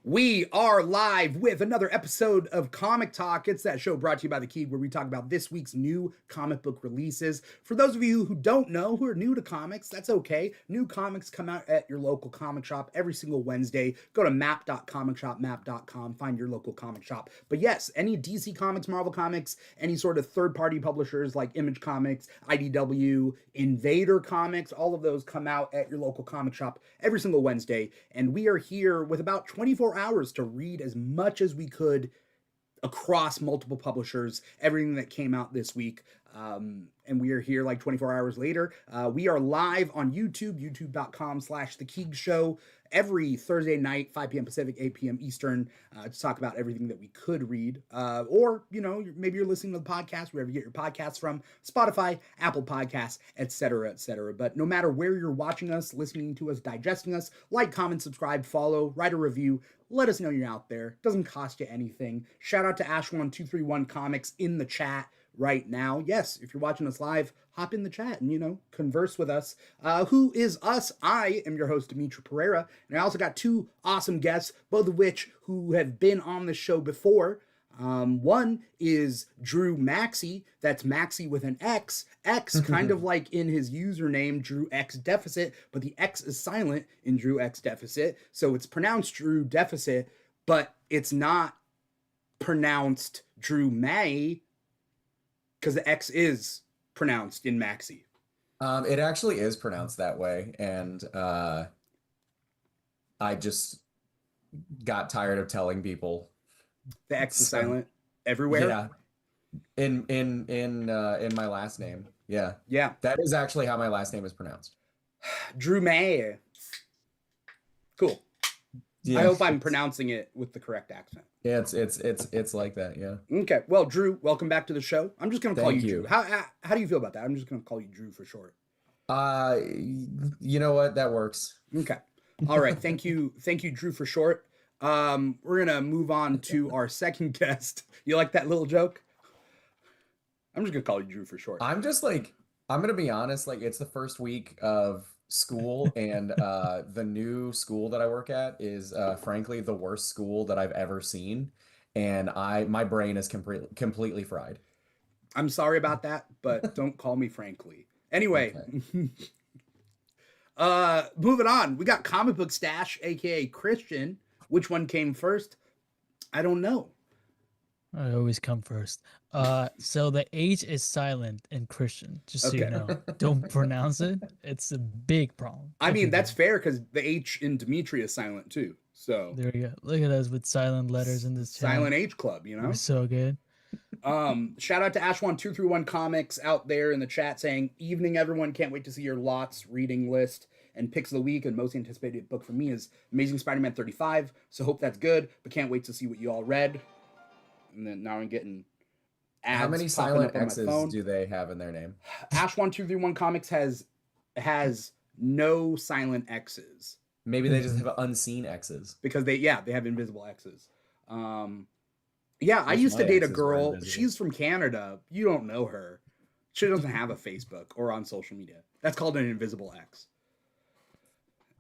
We are live with another episode of Comic Talk. It's that show brought to you by the Keeg where we talk about this week's new comic book releases. For those of you who don't know, who are new to comics, that's okay. New comics come out at your local comic shop every single Wednesday. Go to map.comicshopmap.com, find your local comic shop. But yes, any DC Comics, Marvel Comics, any sort of third-party publishers like Image Comics, IDW, Invader Comics, all of those come out at your local comic shop every single Wednesday. And we are here with about 24 hours to read as much as we could across multiple publishers, everything that came out this week. And we are here like 24 hours later. We are live on YouTube, youtube.com/The Keeg Show, every Thursday night, 5 p.m. Pacific, 8 p.m. Eastern, to talk about everything that we could read. Or, you know, maybe you're listening to the podcast, wherever you get your podcasts from, Spotify, Apple Podcasts, etc., etc. But no matter where you're watching us, listening to us, digesting us, like, comment, subscribe, follow, write a review. Let us know you're out there. Doesn't cost you anything. Shout out to Ash1231 Comics in the chat right now. Yes, if you're watching us live, hop in the chat and, you know, converse with us. Who is us? I am your host, Dimithri Perera, and I also got two awesome guests, both of which who have been on the show before. One is Drew Maxey. That's Maxey with an X. X, kind of like in his username, Drew X Deficit, but the X is silent in Drew X Deficit, so it's pronounced Drew Deficit, but it's not pronounced Drew May, because the X is pronounced in Maxey. It actually is pronounced that way, and I just got tired of telling people the X is silent everywhere. Yeah, in my last name. Yeah, yeah, that is actually how my last name is pronounced. Drew May. Cool. Yeah. I hope I'm pronouncing it with the correct accent. Yeah, it's like that. Yeah. Okay. Well, Drew, welcome back to the show. I'm just gonna call you Drew. How do you feel about that? I'm just gonna call you Drew for short. You know what? That works. Okay. All right. Thank you, Drew for short. We're gonna move on to our second guest. You like that little joke? I'm just gonna call you Drew for short. I'm gonna be honest. Like, it's the first week of school, and the new school that I work at is frankly the worst school that I've ever seen, and my brain is completely fried. I'm sorry about that, but don't call me frankly. Anyway, okay. Moving on, we got Comic Book Stash, aka Christian. Which one came first? I don't know. I always come first. So the H is silent in Christian, just so you know. Don't pronounce it. It's a big problem. I mean, that's fair because the H in Dimithri is silent too. So there we go. Look at us with silent letters in this channel. Silent H Club, you know? We're so good. Shout out to Ash1231 Comics out there in the chat saying, evening everyone, can't wait to see your lots reading list and picks of the week, and most anticipated book for me is Amazing Spider-Man 35, so hope that's good, but can't wait to see what you all read. And then now I'm getting ads. How many silent X's do they have in their name? Ash1231 Comics has no silent X's. Maybe they just have unseen X's. Because they have invisible X's. Yeah, I used to date a girl. She's from Canada. You don't know her. She doesn't have a Facebook or on social media. That's called an invisible X.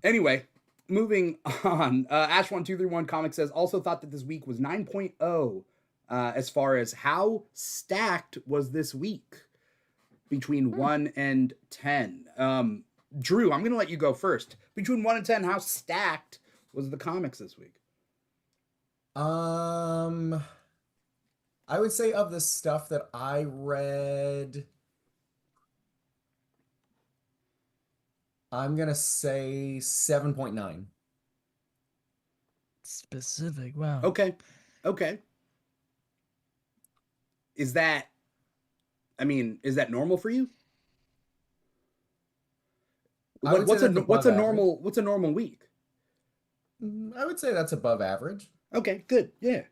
Anyway, moving on. Ash1231 Comics says, also thought that this week was 9.0 as far as how stacked was this week between 1 and 10. Drew, I'm going to let you go first. Between 1 and 10, how stacked was the comics this week? I would say of the stuff that I read, I'm going to say 7.9. Specific. Wow. Okay. Is that normal for you? What's a normal week? I would say that's above average. Okay, good. Yeah.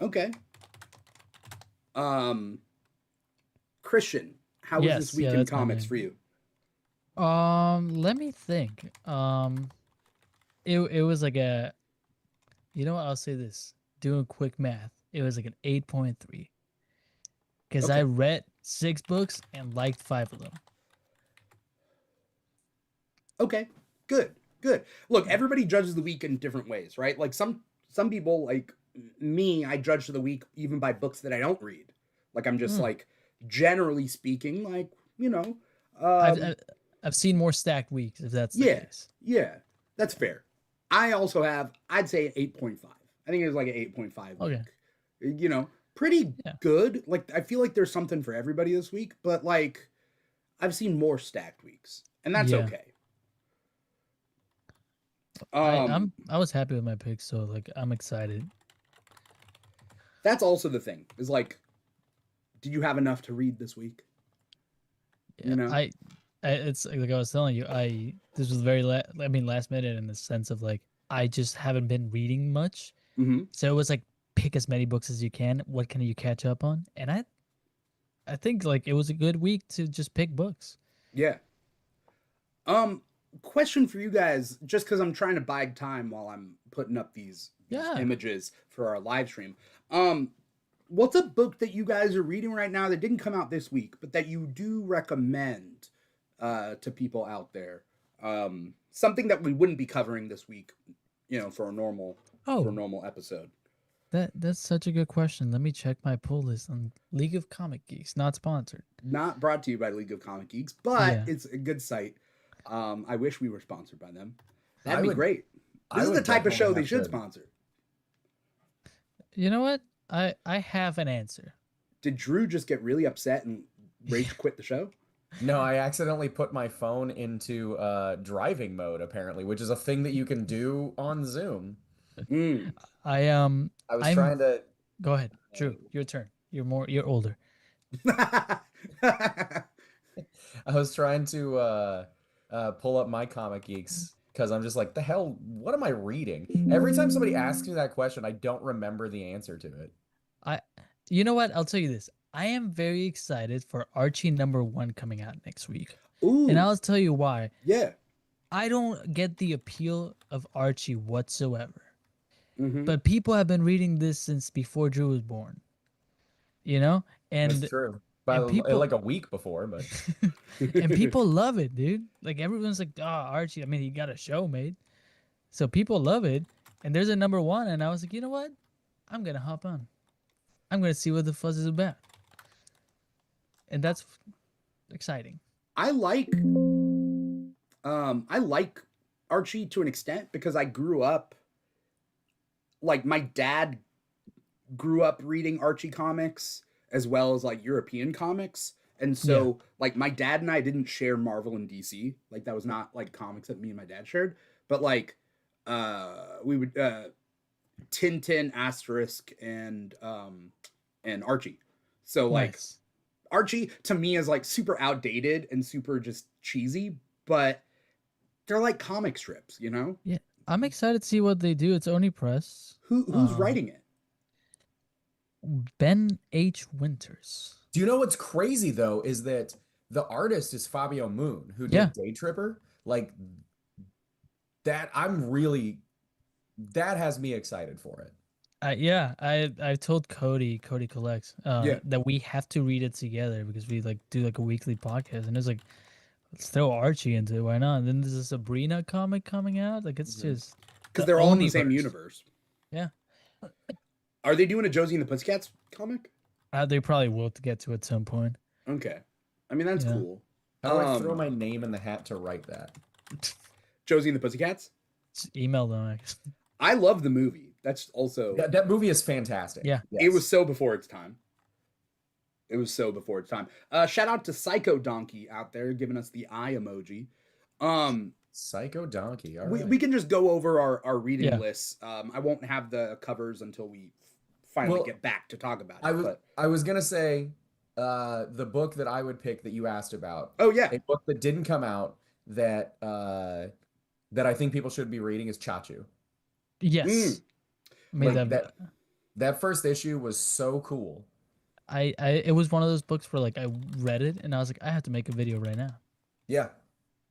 Okay. Christian, how was this week in comics for you? Let me think. It was like a, you know what, I'll say this. Doing quick math, it was like an 8.3. Because I read 6 books and liked 5 of them. Okay, good. Good. Look, everybody judges the week in different ways, right? Like some people, like me, I judge the week even by books that I don't read. Like I'm just Hmm. like, generally speaking, like I've, um, I've I've seen more stacked weeks if that's the yeah, case. yeah, that's fair. I also have, I'd say 8.5. I think it was like an 8.5 week. Okay. Pretty Yeah. good. Like I feel like there's something for everybody this week, but like I've seen more stacked weeks, and that's Yeah. okay. I was happy with my pick, so like I'm excited. That's also the thing. Is like, did you have enough to read this week? Yeah, it's like I was telling you, this was very last minute in the sense of like I just haven't been reading much, Mm-hmm. so it was like pick as many books as you can. What can you catch up on? And I think like it was a good week to just pick books. Yeah. Question for you guys, just because I'm trying to bide time while I'm putting up these Yeah. images for our live stream. What's a book that you guys are reading right now that didn't come out this week, but that you do recommend to people out there? Something that we wouldn't be covering this week, for a normal episode. That's such a good question. Let me check my pull list on League of Comic Geeks. Not sponsored. Not brought to you by League of Comic Geeks, but Yeah. it's a good site. I wish we were sponsored by them. That'd I be would- great. I This is the would type of show definitely they have should to- sponsor. You know what? I have an answer. Did Drew just get really upset and rage quit the show? No, I accidentally put my phone into driving mode, apparently, which is a thing that you can do on Zoom. Mm. I I was I'm trying to. Go ahead, Drew. Your turn. You're older. I was trying to pull up my Comic Geeks because I'm just like, the hell, what am I reading? Every time somebody asks me that question, I don't remember the answer to it. You know what? I'll tell you this. I am very excited for Archie #1 coming out next week. Ooh, And I'll tell you why. yeah. I don't get the appeal of Archie whatsoever. Mm-hmm. But people have been reading this since before Drew was born. You know? That's And true. By people- like a week before, but and people love it, dude. Like everyone's like, Archie, I mean, he got a show made. So people love it. And there's a #1, and I was like, you know what? I'm gonna hop on. I'm gonna see what the fuzz is about. And that's exciting. I like Archie to an extent because I grew up, like, my dad grew up reading Archie comics as well as like European comics. And so like my dad and I didn't share Marvel and DC. Like that was not like comics that me and my dad shared. But like we would Tintin, Asterisk, and Archie. So like Nice. Archie to me is like super outdated and super just cheesy, but they're like comic strips, you know? Yeah. I'm excited to see what they do. It's Oni Press. Who's writing it? Ben H. Winters. do you know what's crazy though is that the artist is Fabio Moon, who did Yeah. Day Tripper. Like that, that has me excited for it. I told Cody collects that we have to read it together because we like do like a weekly podcast, and it's like let's throw Archie into it, why not? And then there's a Sabrina comic coming out, like it's just Because they're all in the same Oniverse. universe. Yeah. Are they doing a Josie and the Pussycats comic? They probably will to get to at some point. Okay. I mean, that's Yeah. cool. How do I throw my name in the hat to write that? Josie and the Pussycats? Just email them. I guess. I love the movie. That's also... That movie is fantastic. Yeah. It Yes. was so before its time. Shout out to Psycho Donkey out there giving us the eye emoji. Psycho Donkey. All we right. can just go over our reading Yeah. lists. I won't have the covers until we finally get back to talk about it. I was gonna say the book that I would pick that you asked about. Oh yeah. A book that didn't come out that that I think people should be reading is Chachu. Yes. I mean, Like that first issue was so cool. it was one of those books where like I read it and I was like, I have to make a video right now. Yeah.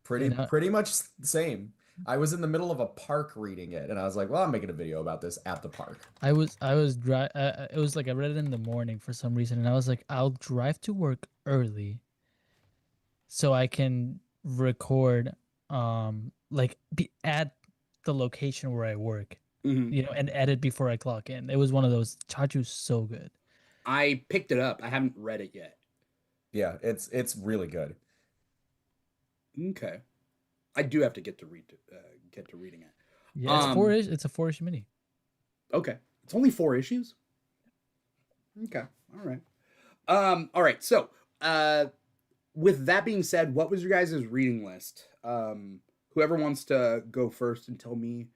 You know? Pretty much the same. I was in the middle of a park reading it, and I was like, "Well, I'm making a video about this at the park." I was it was like I read it in the morning for some reason, and I was like, I'll drive to work early, so I can record like be at the location where I work, Mhm. and edit before I clock in. It was one of those. Chachu's so good. I picked it up. I haven't read it yet. Yeah, it's really good. Okay. I do have to get to reading it. Yeah, it's Um, it's a 4-issue mini. okay. It's only 4 issues. Okay. All right. All right. So, with that being said, what was your guys' reading list? Whoever wants to go first and tell me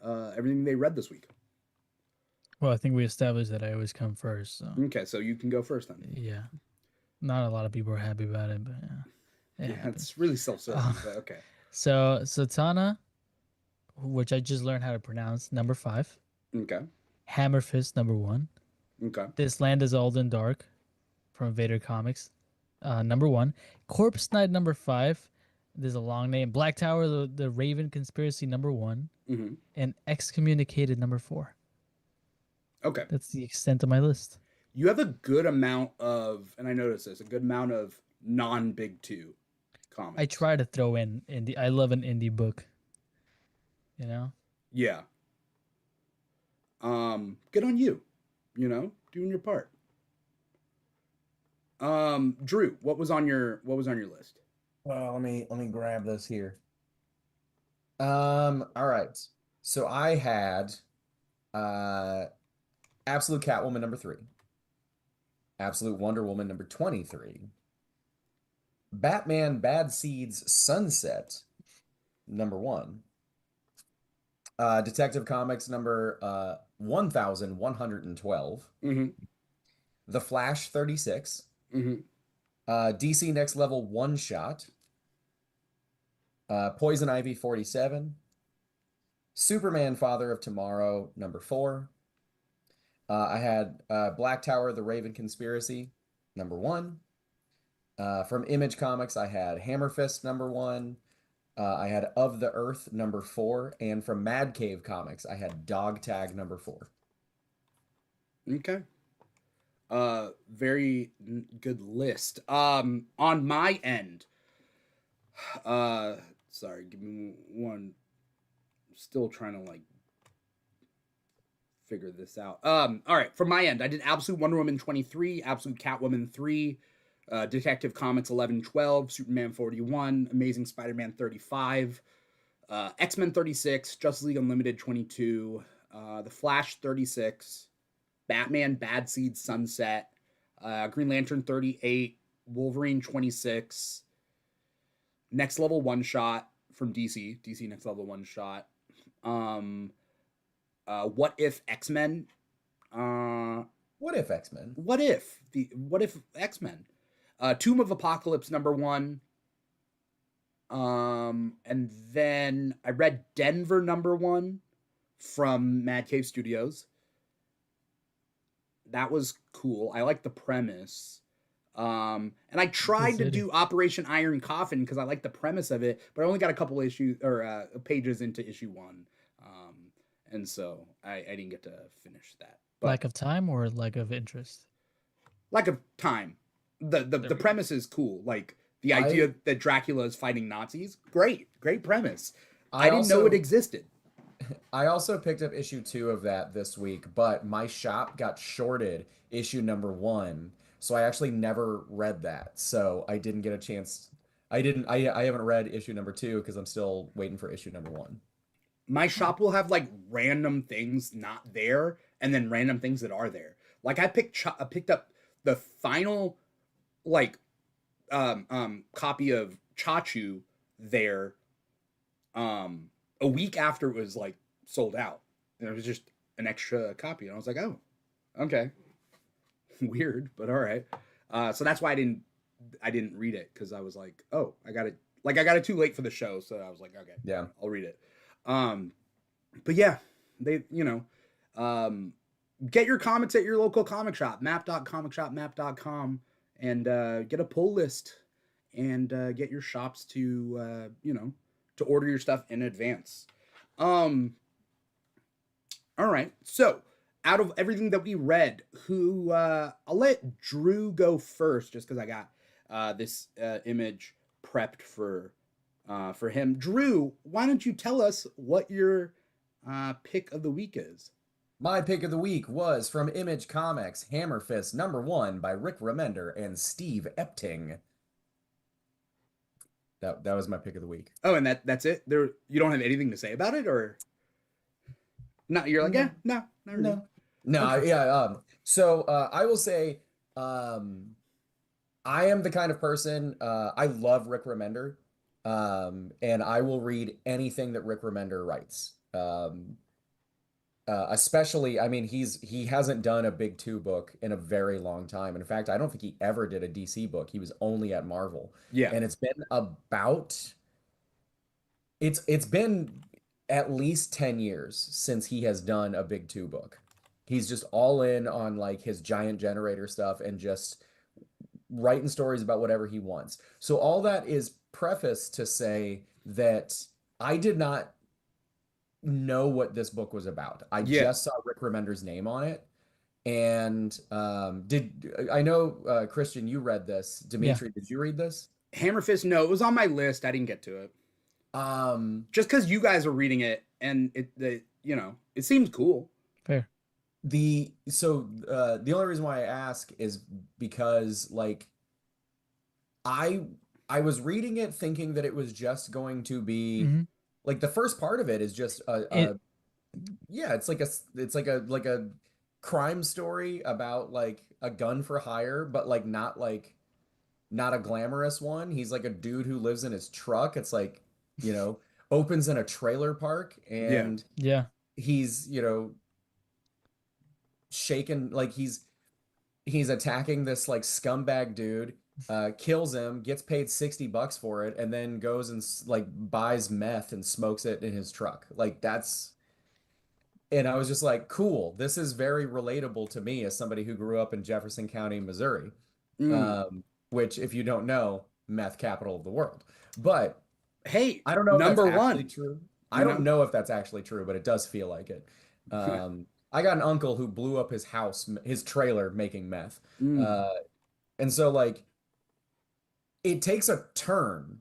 everything they read this week. Well, I think we established that I always come first. So Okay, so you can go first then. yeah, not a lot of people are happy about it, but yeah, it Yeah, happens. it's really self-serving, but okay. So Satana, which I just learned how to pronounce, number 5. Okay. Hammerfist, number 1. Okay. This Land is Old and Dark from Invader Comics, number 1. Corpse Knight, number 5. There's a long name. Black Tower, the Raven Conspiracy, number 1. Mm-hmm. And Excommunicated, number 4. Okay. That's the extent of my list. You have a good amount of, and I noticed this, a good amount of non-big two comics. I try to throw in indie. I love an indie book. You know? Yeah. Good on you. Doing your part. Drew, what was on your list? Well, let me grab this here. All right. So I had Absolute Catwoman number 3, Absolute Wonder Woman number 23, Batman Bad Seeds Sunset number 1, Detective Comics number 1112, Mm-hmm. The Flash 36, Mm-hmm. DC Next Level One Shot, Poison Ivy 47, Superman Father of Tomorrow number 4. I had Black Tower, The Raven Conspiracy number 1. From Image Comics, I had Hammerfist number 1. I had Of the Earth number 4. And from Mad Cave Comics, I had Dog Tag number 4. Okay. Very good list. On my end, sorry, give me one. Still trying to figure this out. All right, from my end, I did Absolute Wonder Woman 23, Absolute Catwoman 3, Detective Comics 1112, Superman 41, Amazing Spider-Man 35, X-Men 36, Justice League Unlimited 22, The Flash 36, Batman Bad Seed Sunset, Green Lantern 38, Wolverine 26, Next Level One Shot from DC Next Level One Shot. What If X-Men? What if X-Men? What If X-Men? Tomb of Apocalypse number 1. And then I read Denver number 1 from Mad Cave Studios. That was cool. I like the premise. And I tried to do Operation Iron Coffin because I like the premise of it, but I only got a couple issues or pages into issue 1. And so I didn't get to finish that. But Lack of time or lack of interest? lack of time. The premise is cool. Like the idea that Dracula is fighting Nazis. Great premise. I didn't know it existed. I also picked up issue 2 of that this week, but my shop got shorted issue number 1, so I actually never read that. So I didn't get a chance. I haven't read issue number 2 because I'm still waiting for issue number 1. My shop will have random things not there and then random things that are there. Like I picked up the final copy of Chachu there a week after it was sold out. And it was just an extra copy. And I was like, oh, okay. Weird, but all right. So that's why I didn't read it, because I was like, oh, I got it. I got it too late for the show, so I was like, okay, yeah, I'll read it. But yeah, they, get your comics at your local comic shop, map.comicshopmap.com, and get a pull list and get your shops to, to order your stuff in advance. All right. So out of everything that we read, I'll let Drew go first, just because I got this image prepped for for him. Drew, why don't you tell us what your pick of the week is? My pick of the week was from Image Comics, Hammerfist #1 by Rick Remender and Steve Epting. That was my pick of the week. Oh, and that's it. There, you don't have anything to say about it, or no? You're like, yeah, no, not really. No, Okay. yeah. So I will say, I am the kind of person, I love Rick Remender, and I will read anything that Rick Remender writes. Especially, I mean, he hasn't done a big two book in a very long time. In fact, I don't think he ever did a DC book. He was only at Marvel. Yeah. And it's been at least 10 years since he has done a big two book. He's just all in on like his giant generator stuff and just writing stories about whatever he wants. So all that is prefaced to say that I did not know what this book was about. I Yeah. just saw Rick Remender's name on it. And I know Christian, you read this. Dimitri, did you read this? Hammerfist, no, it was on my list. I didn't get to it. Just because you guys are reading it, and it seems cool. Fair. The only reason why I ask is because like I was reading it thinking that it was just going to be like the first part of it is just it's like a crime story about like a gun for hire, but like not a glamorous one. He's like a dude who lives in his truck. It's like, opens in a trailer park and Yeah. he's, shaken, like he's attacking this like scumbag dude, kills him, gets paid $60 for it, and then goes and like buys meth and smokes it in his truck. Like and I was just like, cool, this is very relatable to me as somebody who grew up in Jefferson County, Missouri, which, if you don't know, meth capital of the world. But hey, I don't know if that's actually *1 true. I don't know if that's actually true, but it does feel like it. I got an uncle who blew up his house, his trailer, making meth. And so like it takes a turn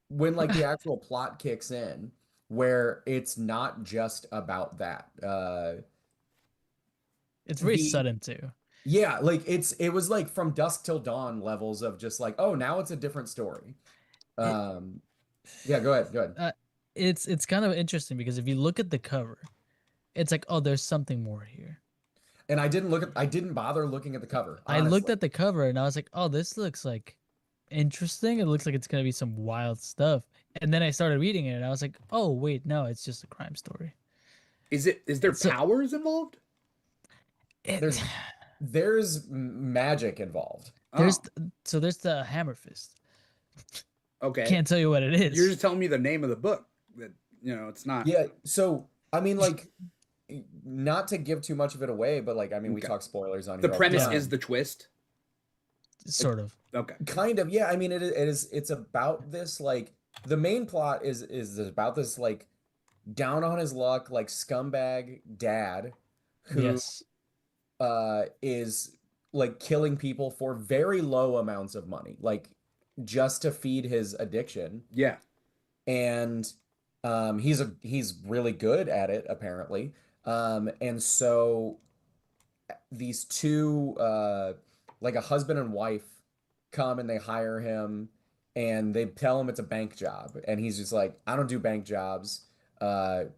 when like the actual plot kicks in where it's not just about that. It's very sudden too. Yeah, like it was like from dusk till dawn levels of just like, oh, now it's a different story. Yeah, go ahead. It's kind of interesting because if you look at the cover, it's like, oh, there's something more here. And I didn't bother looking at the cover, honestly. I looked at the cover and I was like, oh, this looks like interesting. It looks like it's gonna be some wild stuff. And then I started reading it and I was like, oh wait, no, it's just a crime story. Is there powers involved? There's magic involved. There's the Hammerfist. Okay. Can't tell you what it is. You're just telling me the name of the book. That it's not. Yeah. So I mean, like, not to give too much of it away, but like, I mean, we talk spoilers on the here. The premise is the twist. Sort of. Okay. Kind of. Yeah. I mean, it's about this like the main plot is about this like down on his luck like scumbag dad who is like killing people for very low amounts of money, like just to feed his addiction. Yeah. And he's really good at it apparently. And so these two like a husband and wife come and they hire him and they tell him it's a bank job and he's just like, I don't do bank jobs. That's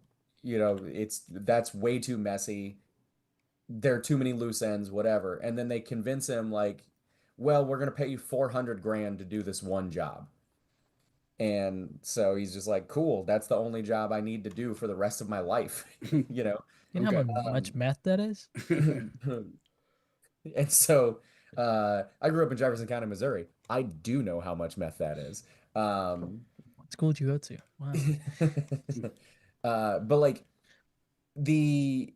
way too messy. There are too many loose ends, whatever. And then they convince him like, well, we're going to pay you 400 grand to do this one job. And so he's just like, cool, that's the only job I need to do for the rest of my life. You know how much meth that is? And so I grew up in Jefferson County, Missouri. I do know how much meth that is. What school did you go to? Wow. But like the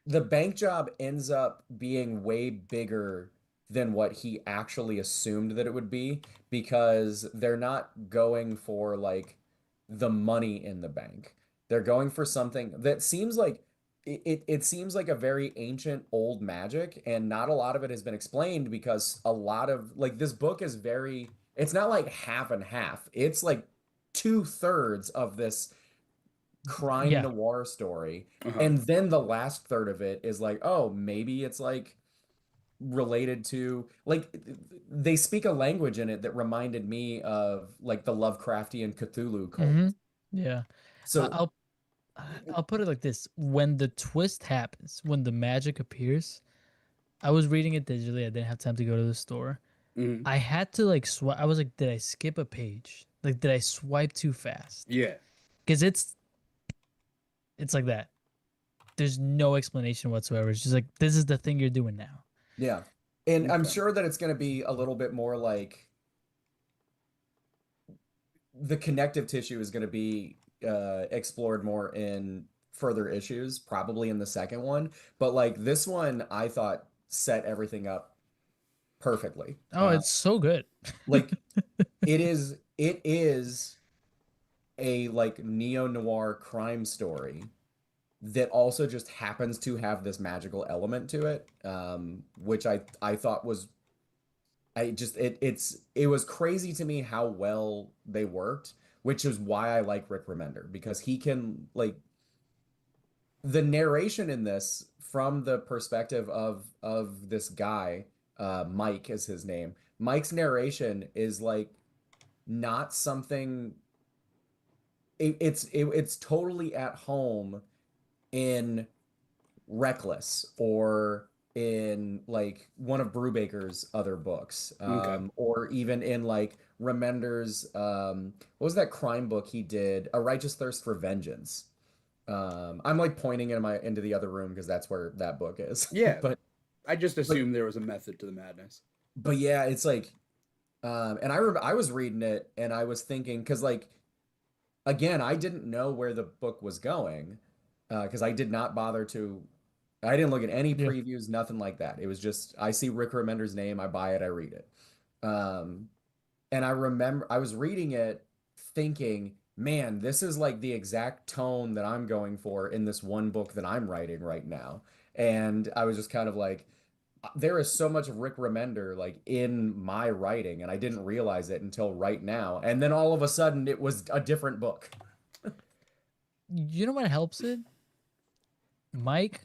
bank job ends up being way bigger than what he actually assumed that it would be because they're not going for like the money in the bank. They're going for something that seems like it seems like a very ancient old magic, and not a lot of it has been explained because a lot of like this book is very it's not like half and half. It's like 2/3 of this crime Yeah. noir story. Uh-huh. And then the last third of it is like, oh, maybe it's like related to like they speak a language in it that reminded me of like the Lovecraftian Cthulhu cult. Hmm. Yeah. I- So I'll I'll put it like this: when the twist happens, when the magic appears, I was reading it digitally. I didn't have time to go to the store. Hmm. I had to like swipe. I was like, did I skip a page? Like, did I swipe too fast? Yeah. Because it's like that. There's no explanation whatsoever. It's just like, this is the thing you're doing now. yeah. And I'm Okay. sure that it's going to be a little bit more like the connective tissue is going to be explored more in further issues, probably in the second one. But like this one, I thought set everything up perfectly. Oh, it's so good. Like it is a like neo-noir crime story that also just happens to have this magical element to it, which I thought was I just it was crazy to me how well they worked, which is why I like Rick Remender because he can like the narration in this from the perspective of this guy, Mike is his name. Mike's narration is like not something it's totally at home in Reckless or in like one of Brubaker's other books, Okay. or even in like Remender's what was that crime book he did, A Righteous Thirst for Vengeance. I'm like pointing into the other room because that's where that book is. Yeah. But I just but assumed there was a method to the madness. but yeah, it's like and I remember I was reading it and I was thinking because like again, I didn't know where the book was going because I did not bother to. I didn't look at any Yeah. previews, nothing like that. It was just I see Rick Remender's name, I buy it, I read it. Um, and I remember I was reading it thinking, man, this is like the exact tone that I'm going for in this one book that I'm writing right now. And I was just kind of like, there is so much of Rick Remender like in my writing, and I didn't realize it until right now. And then all of a sudden, it was a different book. You know what helps it? Mike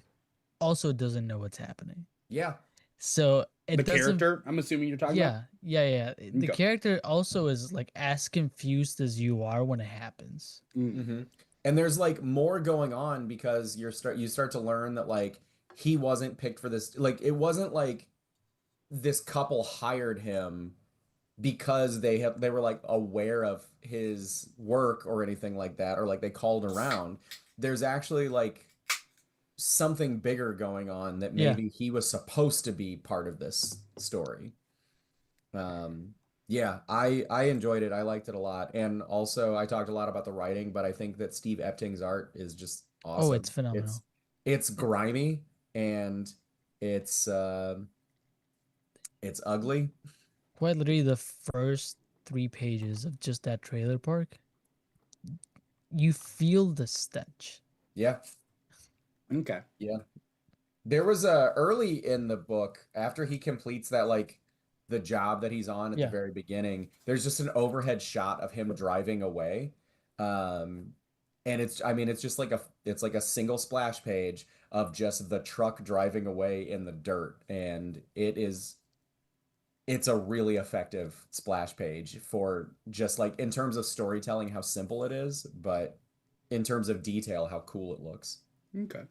also doesn't know what's happening. Yeah, So The it doesn't. character, I'm assuming you're talking about? Yeah. The Okay. character also is like as confused as you are when it happens. Mm. hmm And there's like more going on because you start to learn that like he wasn't picked for this. Like it wasn't like this couple hired him because they were like aware of his work or anything like that, or like they called around. There's actually like something bigger going on that Yeah. maybe he was supposed to be part of this story. Um, yeah, I enjoyed it. I liked it a lot. And also I talked a lot about the writing, but I think that Steve Epting's art is just Oh, awesome. it's phenomenal. It's grimy and it's it's ugly. Quite literally, the first 3 pages of just that trailer park, you feel the stench. Yeah. Okay. Yeah. There was a early in the book after he completes that like the job that he's on at the Yeah. very beginning, there's just an overhead shot of him driving away. Um and it's I mean it's like a single splash page of just the truck driving away in the dirt and it's a really effective splash page for just like in terms of storytelling how simple it is, but in terms of detail how cool it looks. Okay.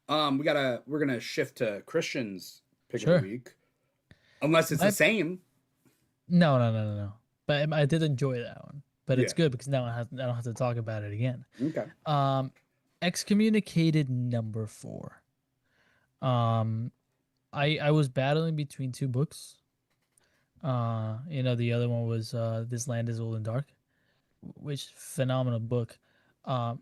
We're gonna shift to Christian's pick of the Sure. week. Unless it's the My same. no. But I did enjoy that one. But it's Yeah. good because now I don't have to talk about it again. Okay. Um, Excommunicated number 4. Um, I was battling between two books. The other one was This Land is Old and Dark, which phenomenal book. Um,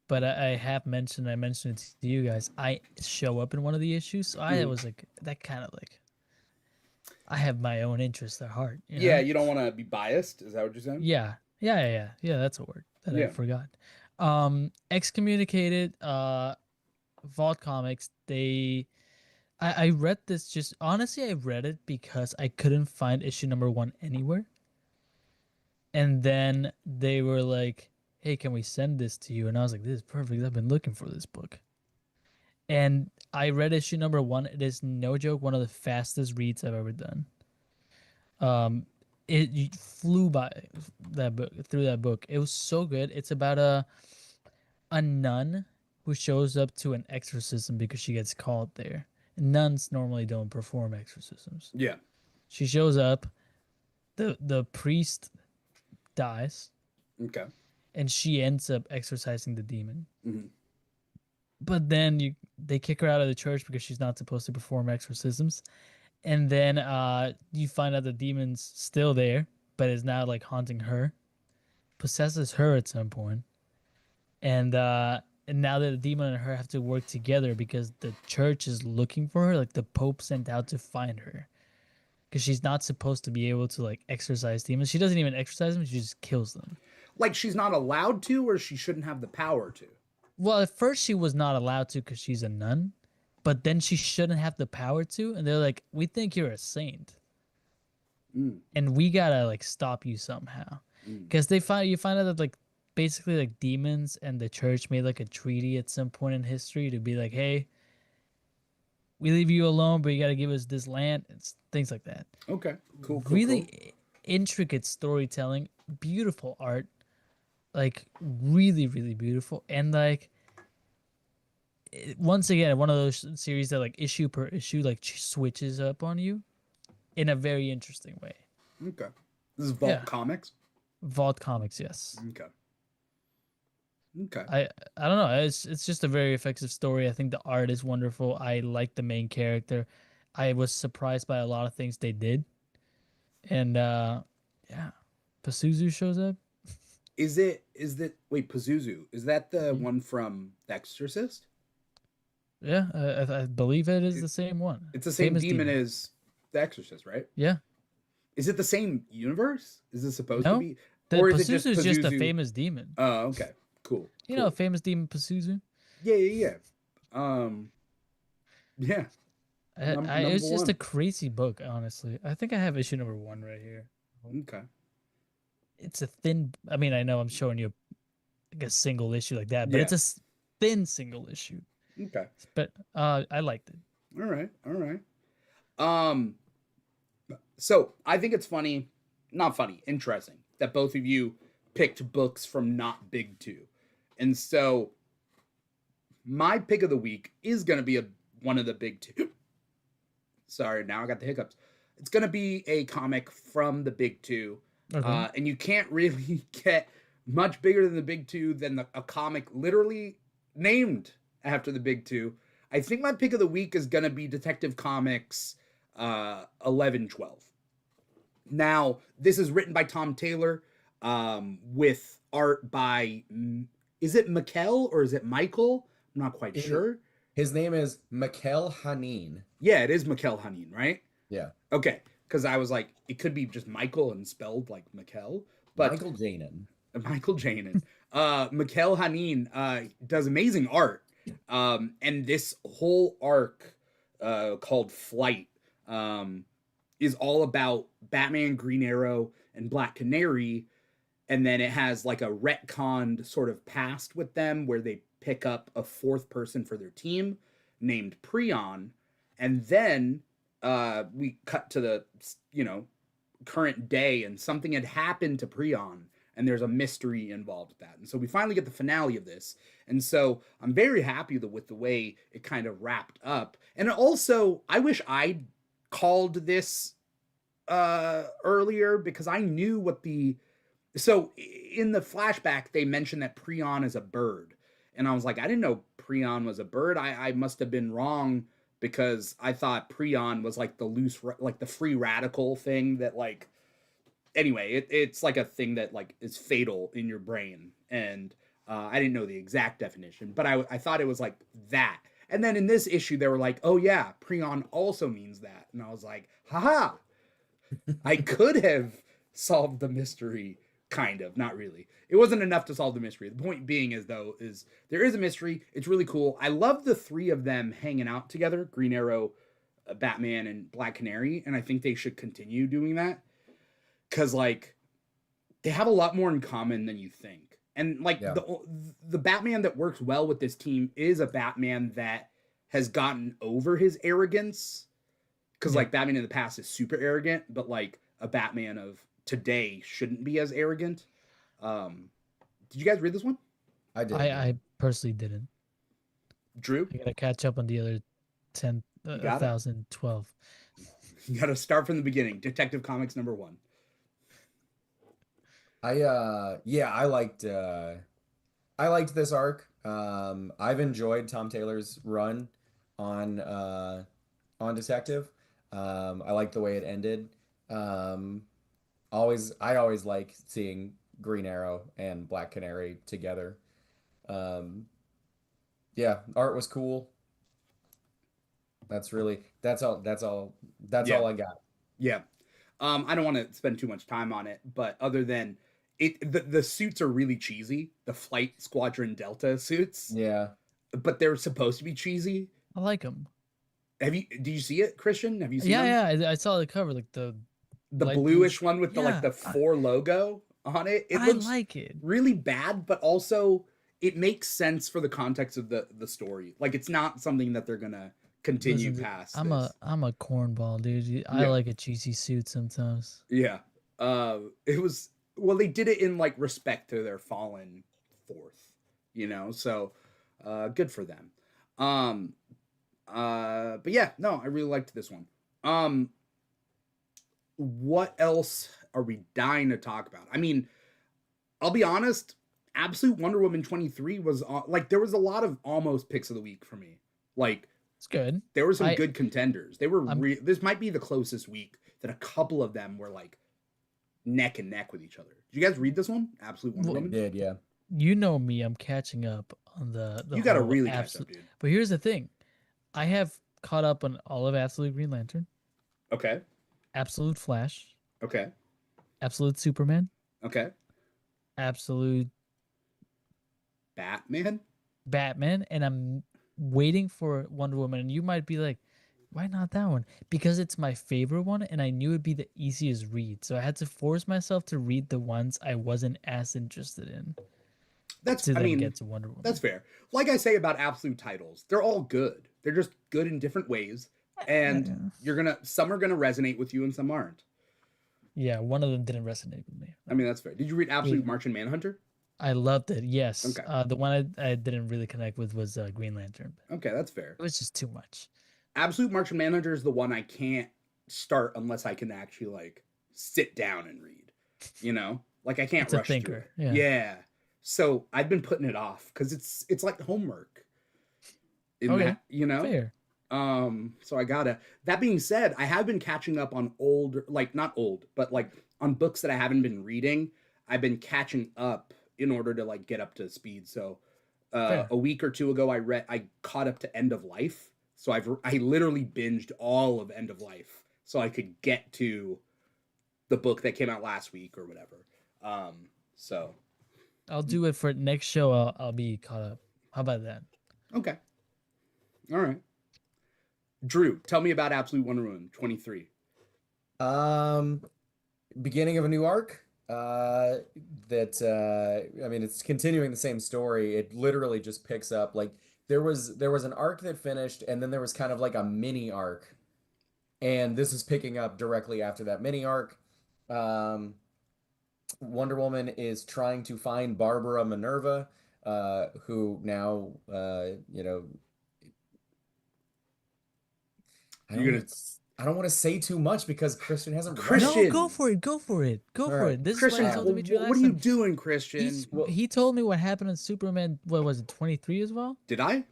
but I mentioned it to you guys. I show up in one of the issues, so I Mhm. was like, that kind of like, I have my own interest at heart, you Yeah, know? you don't want to be biased. Is that what you're saying? Yeah. That's a word that I Yeah. forgot. Excommunicated, Vault Comics. I read this just honestly. I read it because I couldn't find issue number 1 anywhere, and then they were like, "Hey, can we send this to you?" And I was like, "This is perfect. I've been looking for this book." And I read issue number 1. It is no joke one of the fastest reads I've ever done. Um, it you flew by that book through that book. It was so good. It's about a nun who shows up to an exorcism because she gets called there. Nuns normally don't perform exorcisms. Yeah. She shows up, the priest dies, Okay. and she ends up exorcising the demon. Mhm. But then they kick her out of the church because she's not supposed to perform exorcisms. And then you find out the demon's still there, but is now like haunting her, possesses her at some point. And now that the demon and her have to work together because the church is looking for her, like the Pope sent out to find her. Because she's not supposed to be able to like exorcise demons. She doesn't even exorcise them, she just kills them. Like she's not allowed to, or she shouldn't have the power to? Well, at first she was not allowed to because she's a nun, but then she shouldn't have the power to, and they're like, "We think you're a saint, and we gotta like stop you somehow." Because you find out that like basically like demons and the church made like a treaty at some point in history to be like, "Hey, we leave you alone, but you gotta give us this land." It's things like that. Okay. Cool. Really intricate storytelling, beautiful art, like really really beautiful, and like once again one of those series that like issue per issue like switches up on you in a very interesting way. Okay. This is Vault Yeah. Comics. Vault Comics, yes. Okay. Okay. I don't know, it's just a very effective story. I think the art is wonderful. I like the main character. I was surprised by a lot of things they did, and yeah, Pazuzu shows up. Is that wait, Pazuzu? Is that the one from The Exorcist? Yeah, I believe it is the same one. It's the same Famous demon as The Exorcist, right? Yeah. Is it the same universe? Is it supposed No, to be? the Or is it Pazuzu is just a Pazuzu? famous demon. Oh, okay. Cool. You know, a famous demon Pazuzu. Yeah. Yeah. It's just one. a crazy book, honestly. I think I have issue number 1 right here. Okay. It's a thin. I mean, I know I'm showing you like a single issue like that, but Yeah. it's a thin single issue. Okay. But I liked it. All right. So I think it's interesting that both of you picked books from not big two. And so my pick of the week is going to be one of the big two. Sorry, now I got the hiccups. It's going to be a comic from the big two. Okay. And you can't really get much bigger than the big two than a comic literally named after the big two. I think my pick of the week is going to be Detective Comics 1112. Now, this is written by Tom Taylor with art by, is it Mikkel or is it Michael? I'm not quite sure. His name is Mikkel Hanin. Yeah, it is Mikkel Hanin, right? Yeah. Okay, because I was like, it could be just Michael and spelled like Mikkel. But Michael Janin. Michael Janin. Mikkel Hanin does amazing art. And this whole arc called Flight is all about Batman, Green Arrow, and Black Canary. And then it has like a retconned sort of past with them where they pick up a fourth person for their team named Prion. And then we cut to the, current day, and something had happened to Prion. And there's a mystery involved with that. And so we finally get the finale of this. And so I'm very happy with the way it kind of wrapped up. And also, I wish I'd called this earlier, because I knew what so in the flashback, they mentioned that Prion is a bird. And I was like, I didn't know Prion was a bird. I must have been wrong, because I thought Prion was like the free radical thing that like, anyway, it's like a thing that like is fatal in your brain. And I didn't know the exact definition, but I thought it was like that. And then in this issue, they were like, oh yeah, Prion also means that. And I was like, haha, I could have solved the mystery, kind of, not really. It wasn't enough to solve the mystery. The point being is there is a mystery. It's really cool. I love the three of them hanging out together, Green Arrow, Batman and Black Canary, and I think they should continue doing that because like they have a lot more in common than you think. And like Yeah. the Batman that works well with this team is a Batman that has gotten over his arrogance. Because Yeah. like Batman in the past is super arrogant, but like a Batman of today shouldn't be as arrogant. Did you guys read this one? I did. I personally didn't. Drew, I gotta catch up on the other 10, you got it. 1,012. You got to start from the beginning. Detective Comics #1. Yeah, I liked this arc. I've enjoyed Tom Taylor's run on Detective. I like the way it ended. Um, I always like seeing Green Arrow and Black Canary together. Um, yeah, art was cool. That's Yeah, all I got. yeah. I don't want to spend too much time on it, but other than it, the suits are really cheesy. The Flight Squadron Delta suits, Yeah. but they're supposed to be cheesy. I like them. Did you see it, Christian? Have you seen them? Yeah. I saw the cover, like the The light blue. bluish one with the like the Yeah, 4 logo on it. It I looks like it. really bad, but also it makes sense for the context of the story. Like it's not something that they're gonna continue Listen, past I'm this. a cornball, dude. I Yeah. like a cheesy suit sometimes. Yeah. It was well, they did it in like respect to their fallen fourth, so good for them. Um but yeah, no, I really liked this one. What else are we dying to talk about? I mean, I'll be honest, Absolute Wonder Woman 23 was like there was a lot of almost picks of the week for me. Like It's good. there were some I good contenders. They were I'm this might be the closest week that a couple of them were like neck and neck with each other. Did you guys read this one? Absolute Wonder Well, I Woman? did, yeah. you know me, I'm catching up on the You got to whole really catch absolute. up, dude. But here's the thing, I have caught up on all of Absolute Green Lantern, Okay. Absolute Flash, Okay. Absolute Superman, Okay. Absolute Batman? Batman, and I'm waiting for Wonder Woman. And you might be like, why not that one? Because it's my favorite one, and I knew it'd be the easiest read. So I had to force myself to read the ones I wasn't as interested in to I then mean, get to Wonder Woman. that's fair. Like I say about absolute titles, they're all good. They're just good in different ways. And some are gonna resonate with you and some aren't. Yeah, one of them didn't resonate with me. I mean, that's fair. Did you read Absolute Yeah. Martian Manhunter? I loved it. Yes. Okay. The one I didn't really connect with was Green Lantern. Okay, that's fair. It was just too much. Absolute Martian Manhunter is the one I can't start unless I can actually like sit down and read. Like I can't It's a rush through thinker, it. yeah. Yeah. So I've been putting it off because it's like homework. Okay, That, Fair. So I gotta. That being said, I have been catching up on old, like not old, but like on books that I haven't been reading. I've been catching up in order to like get up to speed. So Fair. a week or two ago, I caught up to End of Life. So I literally binged all of End of Life so I could get to the book that came out last week or whatever. So I'll do it for next show. I'll be caught up. How about that? okay, all right. Drew, tell me about Absolute Wonder Woman 23. Beginning of a new arc. I mean, it's continuing the same story. It literally just picks up like there was an arc that finished, and then there was kind of like a mini arc, and this is picking up directly after that mini arc. Wonder Woman is trying to find Barbara Minerva, who now, I don't want to say too much because Christian hasn't read it. Christian. No, go for it. Go for it. Go All for right. it. This Christian, is what I told Dimitri what last are you time. doing, Christian? He told me what happened on Superman. What was it, 23 as well? Did I?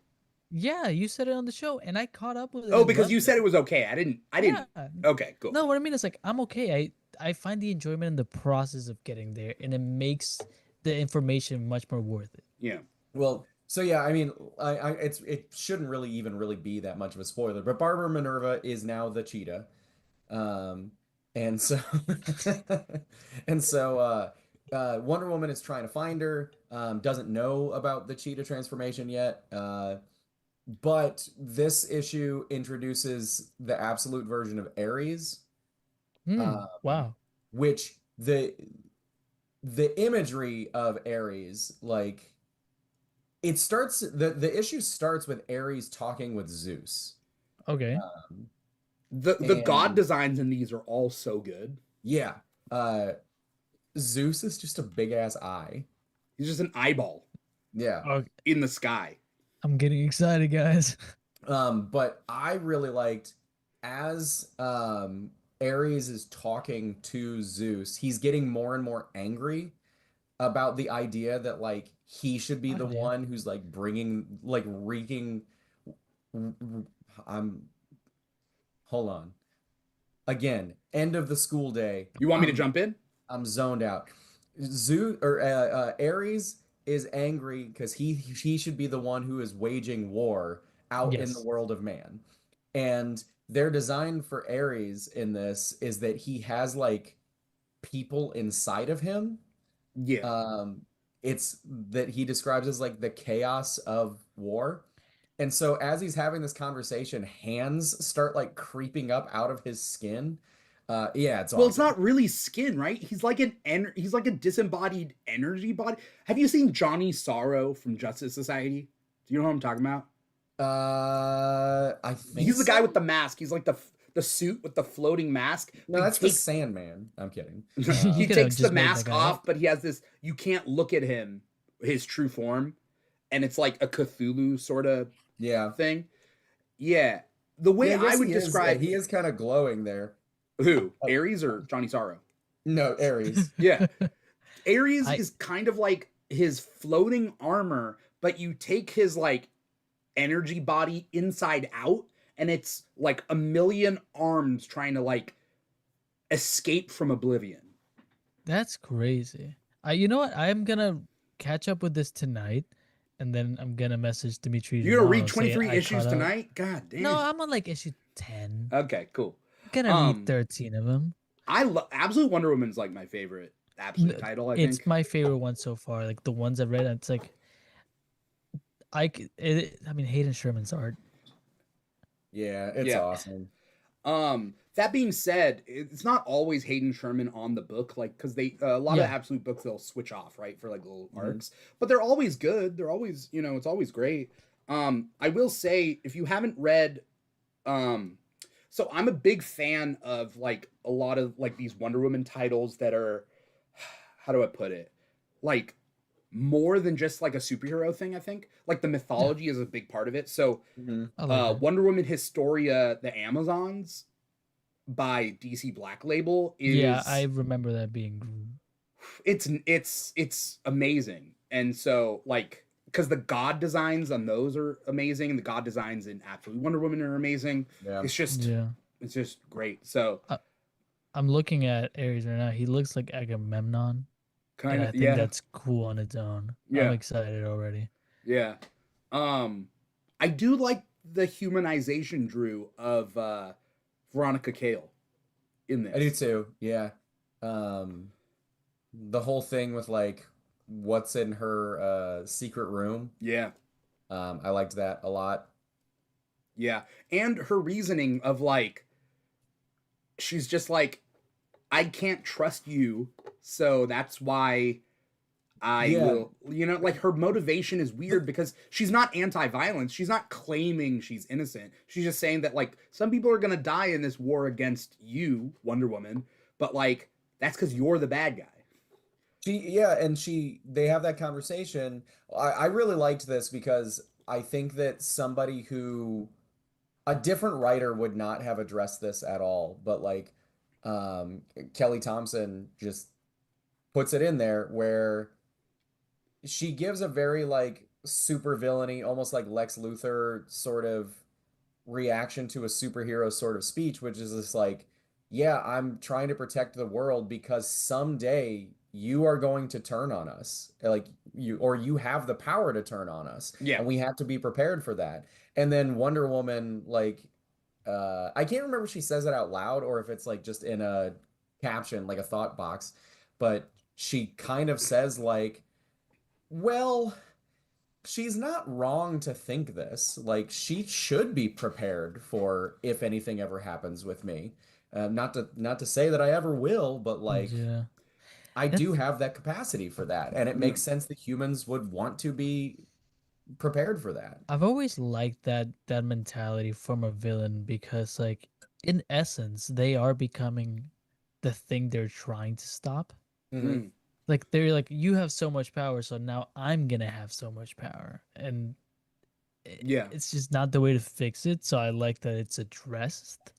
Yeah, you said it on the show, and I caught up with it. Oh, and because loved you said it. it was okay. I didn't. Yeah. Okay, cool. No, what I mean is like I'm okay. I find the enjoyment in the process of getting there, and it makes the information much more worth it. Yeah. Well, so yeah, I mean, it shouldn't really be that much of a spoiler, but Barbara Minerva is now the cheetah, and so and so Wonder Woman is trying to find her, doesn't know about the cheetah transformation yet, But this issue introduces the absolute version of Ares, Wow. which the imagery of Ares, like the issue starts with Ares talking with Zeus. Okay. Um, The god and designs in these are all so good. yeah, uh, Zeus is just a big ass eye. He's just an eyeball Yeah. Okay. in the sky. I'm getting excited, guys. But I really liked as Ares is talking to Zeus, he's getting more and more angry about the idea that like he should be Oh, the yeah. one who's like bringing like wreaking. I'm hold on. Again, end of the school day. You want me to I'm jump in? I'm zoned out. Ares is angry because he should be the one who is waging war out in the Yes. world of man. And their design for Ares in this is that he has like people inside of him. Yeah. Um, it's that he describes as like the chaos of war. And so as he's having this conversation, hands start like creeping up out of his skin. Yeah, it's Well, it's awesome. not really skin, right? He's like a disembodied energy body. Have you seen Johnny Sorrow from Justice Society? Do you know what I'm talking about? I think He's the guy with so. the mask. He's like the suit with the floating mask. No, But he that's the takes Sandman. I'm kidding. You he could have takes the just made that mask guy up. off, but he has this. You can't look at him, his true form, and it's like a Cthulhu sort of Yeah. thing. Yeah, the way Yeah, I I guess would he is. describe He is kind of glowing there. who Uh, Ares or Johnny Sorrow. no, Ares. Yeah, Ares I is kind of like his floating armor, but you take his like energy body inside out, and it's like a million arms trying to like escape from oblivion. That's crazy. You know what? I'm gonna catch up with this tonight, and then I'm gonna message Dimitri You're gonna read tomorrow saying 23 I issues caught up. tonight? God No, damn. I'm on like issue 10. Okay, cool. I'm gonna read 13 of them. I love Absolute Wonder Woman's like my favorite Absolute title, I It's think. my favorite one so far. Like the ones I've read, it's like I mean, Hayden Sherman's art. Yeah, it's Yeah. awesome. That being said, it's not always Hayden Sherman on the book, like because they a lot of Yeah. Absolute books they'll switch off, right, for like little Mhm. arcs, but they're always good. They're always, it's always great. I will say if you haven't read, so I'm a big fan of like a lot of like these Wonder Woman titles that are, how do I put it, like more than just like a superhero thing. I think like the Yeah. mythology is a big part of it. So Mhm. I like that. Wonder Woman Historia, the Amazons by DC Black Label Yeah, is I remember that being it's amazing. And so like because the god designs on those are amazing and the god designs in Absolute Wonder Woman are amazing. Yeah. yeah. It's just great. So I, I'm looking at Ares right now. He looks like Agamemnon, and kind I of think yeah, that's cool on its own. I'm yeah, excited already. yeah. Um I do like the humanization, Drew, of Veronica Cale in I do this. too. Yeah. The whole thing with like what's in her secret room. Yeah. I liked that a lot. Yeah. And her reasoning of like she's just like I can't trust you, so that's why I Yeah. will, like her motivation is weird because she's not anti-violence. She's not claiming she's innocent. She's just saying that like some people are going to die in this war against you, Wonder Woman, but like that's cuz you're the bad guy. They have that conversation. I really liked this because I think that somebody who a different writer would not have addressed this at all, but like um Kelly Thompson just puts it in there where she gives a very like super villainy, almost like Lex Luthor sort of reaction to a superhero sort of speech, which is just like, yeah, I'm trying to protect the world because someday you are going to turn on us. Like you have the power to turn on us, Yeah. and we have to be prepared for that. And then Wonder Woman, like, I can't remember if she says it out loud or if it's like just in a caption, like a thought box, but she kind of says like, well, she's not wrong to think this. Like she should be prepared for if anything ever happens with me. Not to say that I ever will, but like Yeah. I do That's have that capacity for that, and it Yeah. makes sense that humans would want to be prepared for that. I've always liked that mentality from a villain because like in essence they are becoming the thing they're trying to stop. Hmm. Mm. Like they're like you have so much power so now I'm going to have so much power and Yeah. it's just not the way to fix it, so I like that it's addressed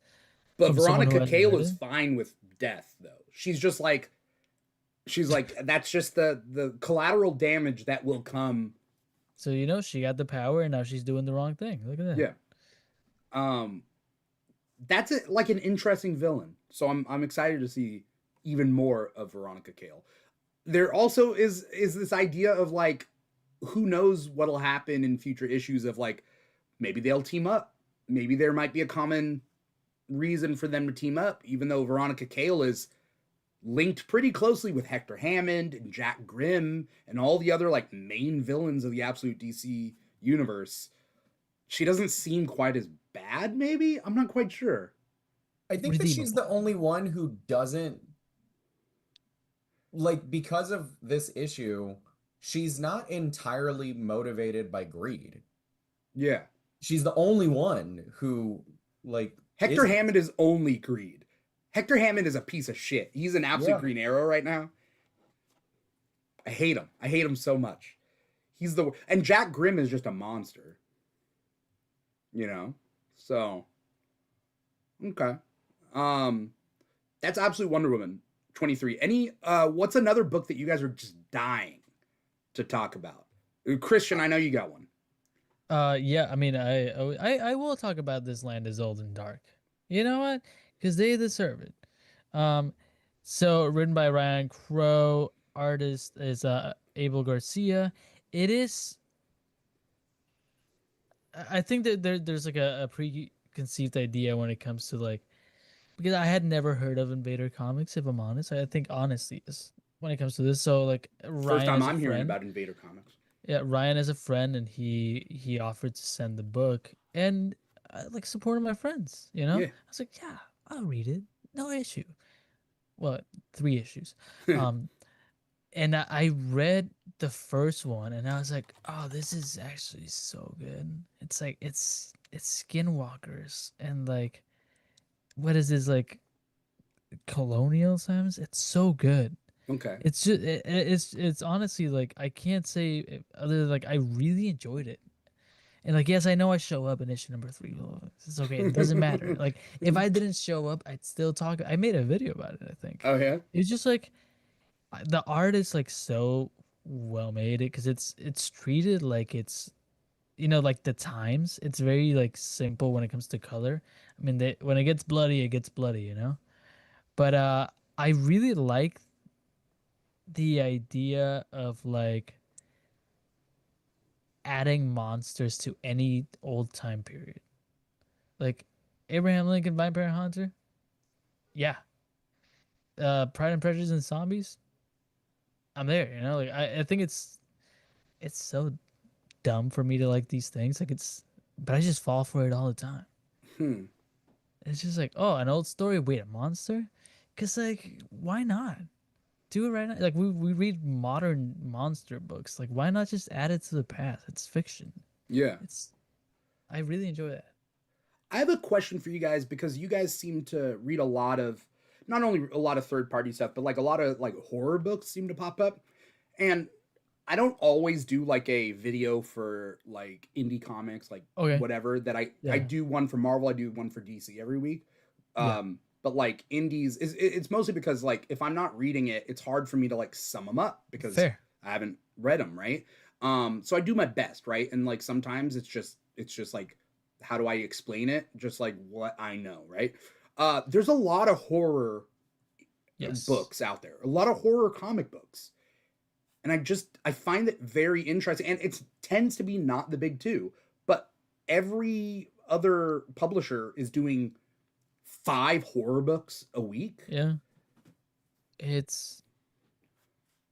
But from someone who Veronica hasn't Cale read is it. fine with death though. She's like that's just the collateral damage that will come. So she got the power and now she's doing the wrong thing. Look at that. Yeah. Um that's it, like an interesting villain. So I'm excited to see even more of Veronica Cale. There also is this idea of like who knows what'll happen in future issues of like maybe they'll team up. Maybe there might be a common reason for them to team up, even though Veronica Cale is linked pretty closely with Hector Hammond and Jack Grimm and all the other like main villains of the absolute DC universe. She doesn't seem quite as bad, maybe? I'm not quite sure. I think that she's Redeemable. the only one who doesn't like because of this issue, she's not entirely motivated by greed. Yeah. She's the only one who like Hector isn't. Hammond is only greed. Hector Hammond is a piece of shit. He's an absolute Yeah. Green Arrow right now. I hate him. I hate him so much. He's the and Jack Grimm is just a monster. You know? So okay. Um that's Absolute Wonder Woman 23. Any what's another book that you guys are just dying to talk about? Christian, I know you got one. Yeah, I mean, I will talk about This Land is Old and Dark. You know what? Because they deserve it. Um, so written by Ryan Crow, artist is Abel Garcia. It is. I think that there's like a preconceived idea when it comes to like because I had never heard of Invader Comics. If I'm honest, I think honesty is when it comes to this. So like First Ryan time as a I'm hearing friend. about Invader Comics. Yeah, Ryan as a friend, and he offered to send the book, and I like supported my friends. I Yeah. was like, yeah, I'll read it, no issue. Well, 3 issues, um, and I read the first one, and I was like, oh, this is actually so good. It's like it's skinwalkers and like what is this like colonial times? It's so good. Okay. It's just it's honestly like I can't say other than like I really enjoyed it. And like, yes, I know I show up in issue number 3. It's okay. It doesn't matter. Like, if I didn't show up, I'd still talk. I made a video about it, I think. Oh yeah. It's just like the art is like so well made it because it's treated like it's like the times. It's very like simple when it comes to color. I mean, when it gets bloody, it gets bloody. But I really like the idea of like adding monsters to any old time period. Like Abraham Lincoln Vampire Hunter. Yeah. Pride and Prejudice and Zombies. I'm there, Like I think it's so dumb for me to like these things. Like but I just fall for it all the time. Hmm. It's just like, oh, an old story, wait, a monster? Cause like, why not? Do it right now. Like we read modern monster books. Like why not just add it to the past? It's fiction. Yeah. It's I really enjoy that. I have a question for you guys because you guys seem to read a lot of not only a lot of third party stuff, but like a lot of like horror books seem to pop up. And I don't always do like a video for like indie comics, like Okay. whatever that I Yeah. do one for Marvel, I do one for DC every week. Yeah. But like indies is it's mostly because like if I'm not reading it, it's hard for me to like sum them up because Fair. I haven't read them, right? So I do my best, right? And like sometimes it's just like how do I explain it? Just like what I know, right? There's a lot of horror Yes. books out there, a lot of horror comic books, and I find it very interesting. And it tends to be not the big two, but every other publisher is doing 5 horror books a week. Yeah. It's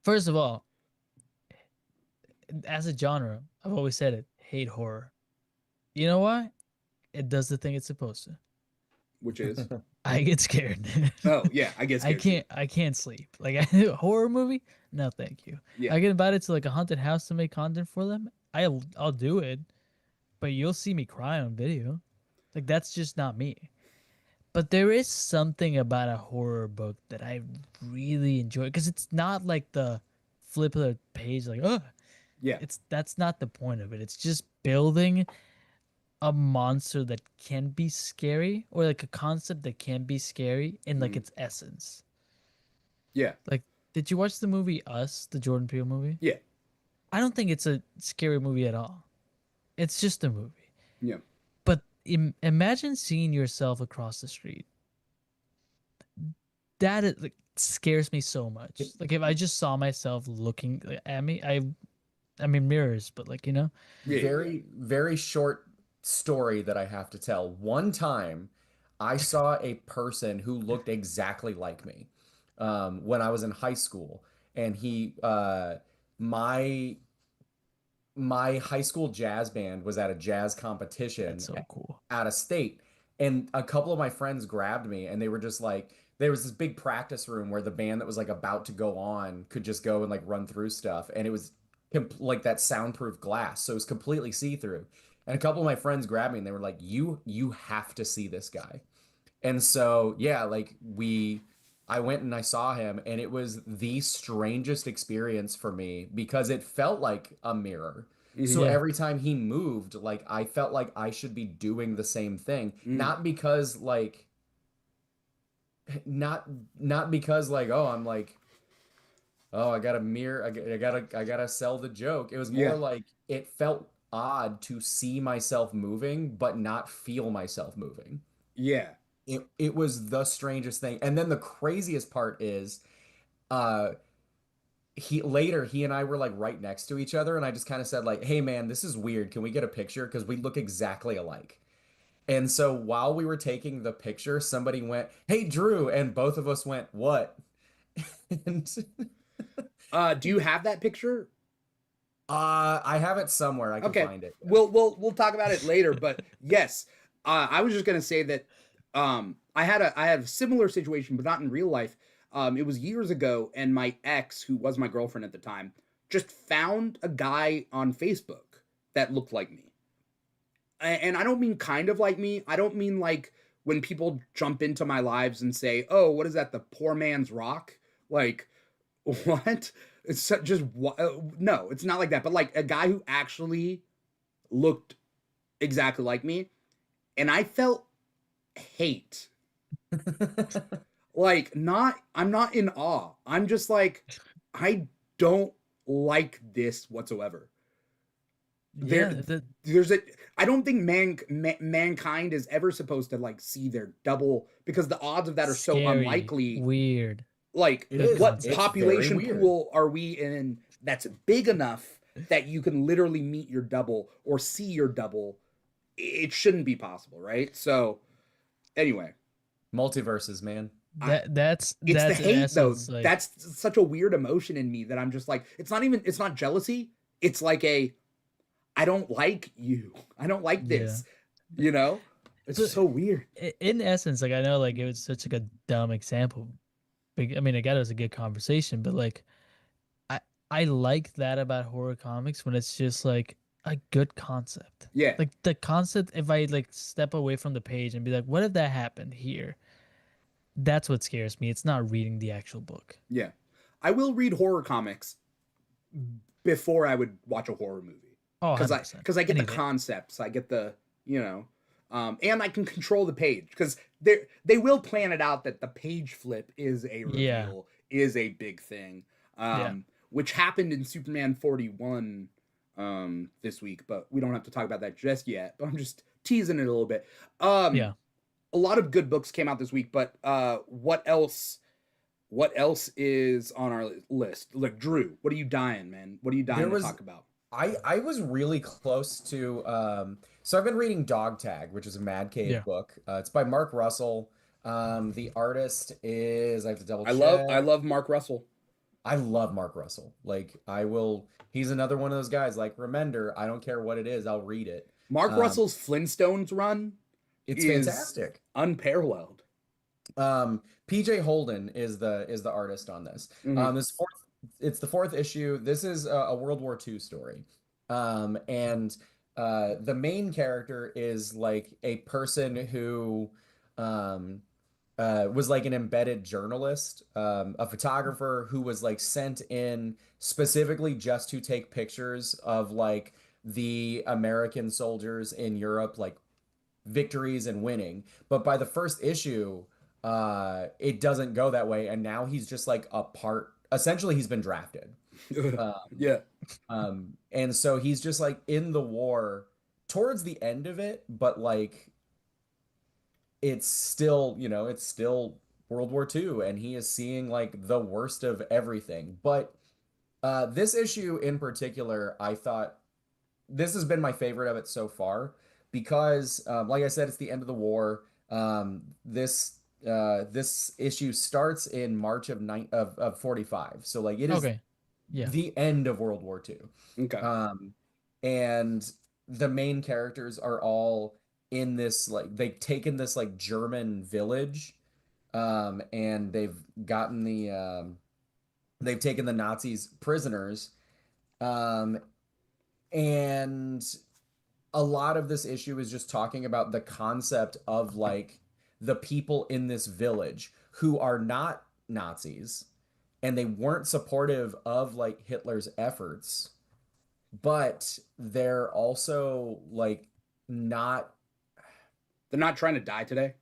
first of all, as a genre, I've always said it, hate horror. You know why? It does the thing it's supposed to. Which is, I get scared. oh yeah, I get scared too. I can't sleep. Like a horror movie? No, thank you. Yeah. I get invited to like a haunted house to make content for them. I'll do it, but you'll see me cry on video. Like that's just not me. But there is something about a horror book that I really enjoy because it's not like the flip of the page like, oh, Yeah. that's not the point of it. It's just building a monster that can be scary or like a concept that can be scary in like its essence. Yeah. Like, did you watch the movie Us, the Jordan Peele movie? Yeah. I don't think it's a scary movie at all. It's just a movie. Yeah. But imagine seeing yourself across the street. That is, like, scares me so much. Like if I just saw myself looking at me, I mean mirrors, but like Yeah. Very, very short story that I have to tell. One time, I saw a person who looked exactly like me when I was in high school, and my my high school jazz band was at a jazz competition that's so cool. out of state. And a couple of my friends grabbed me and they were just like, there was this big practice room where the band that was like about to go on could just go and like run through stuff. And it was like that soundproof glass. So it was completely see-through. And a couple of my friends grabbed me and they were like, you have to see this guy. And so, yeah, I went and I saw him, and it was the strangest experience for me because it felt like a mirror. So Yeah. every time he moved, like I felt like I should be doing the same thing, not because like, not because like, oh, I'm like, oh, I got a mirror, I gotta sell the joke. It was more Yeah. like it felt odd to see myself moving, but not feel myself moving. Yeah. It was the strangest thing. And then the craziest part is uh he and I were like right next to each other and I just kind of said like, "Hey man, this is weird. Can we get a picture? Because we look exactly alike." And so while we were taking the picture, somebody went, "Hey Drew," and both of us went, "What?" And Do you have that picture? I have it somewhere. I can Okay. find it. We'll talk about it later, but yes, I was just gonna say that I had a similar situation, but not in real life. It was years ago, and my ex, who was my girlfriend at the time, just found a guy on Facebook that looked like me. And I don't mean kind of like me. I don't mean like when people jump into my lives and say, "Oh, what is that? The poor man's rock?" Like, what? Just no, it's not like that. But like a guy who actually looked exactly like me, and I felt hate. Like, I'm not in awe. I'm just like, I don't like this whatsoever. Yeah, There's a, I don't think mankind is ever supposed to like see their double, because the odds of that are so scary, unlikely. weird. Like, It is. what It's very population weird. pool are we in that's big enough that you can literally meet your double or see your double? It shouldn't be possible, right? So, anyway, Multiverses, man. That's it's the in hate though. essence, like, That's such a weird emotion in me that I'm just like, it's not jealousy. It's like I don't like you. I don't like this. You know? It's So- so weird. in essence, like I know, like it was such like a dumb example. I mean, I got it was a good conversation, but like, I like that about horror comics when it's just like a good concept. Yeah. Like the concept, if I like step away from the page and be like, what if that happened here? That's what scares me. It's not reading the actual book. Yeah. I will read horror comics before I would watch a horror movie. Oh, Because 100%. I get the Any day. concepts. I get the, and I can control the page, because they will plan it out that the page flip is a reveal, is a big thing. Which happened in Superman 41 this week, but we don't have to talk about that just yet. But I'm just teasing it a little bit. Yeah. A lot of good books came out this week, but what else is on our list? Like, Drew, what are you dying, man? What are you dying to talk about? I was really close to so I've been reading Dog Tag, which is a Mad Cave book. It's by Mark Russell. The artist is, I have to double check. I love Mark Russell. I love Mark Russell. Like he's another one of those guys. Like Remender, I don't care what it is, I'll read it. Mark Russell's Flintstones run It's is fantastic. unparalleled. PJ Holden is the artist on this. It's the fourth issue. This is a World War II story. And the main character is like a person who was like an embedded journalist, a photographer who was like sent in specifically just to take pictures of like the American soldiers in Europe, like victories and winning. But by the first issue, it doesn't go that way, and now he's just like a part. Essentially, he's been drafted. Yeah. And so he's just like in the war towards the end of it, but like it's still, it's still World War II, and he is seeing like the worst of everything. But this issue in particular, I thought this has been my favorite of it so far because, like I said, it's the end of the war. This issue starts in March of 45, so like it is the end of World War II. Okay. And the main characters are all in this like they've taken this like German village, and they've taken the Nazis prisoners, and a lot of this issue is just talking about the concept of like the people in this village who are not Nazis and they weren't supportive of like Hitler's efforts, but they're also like not. They're not trying to die today.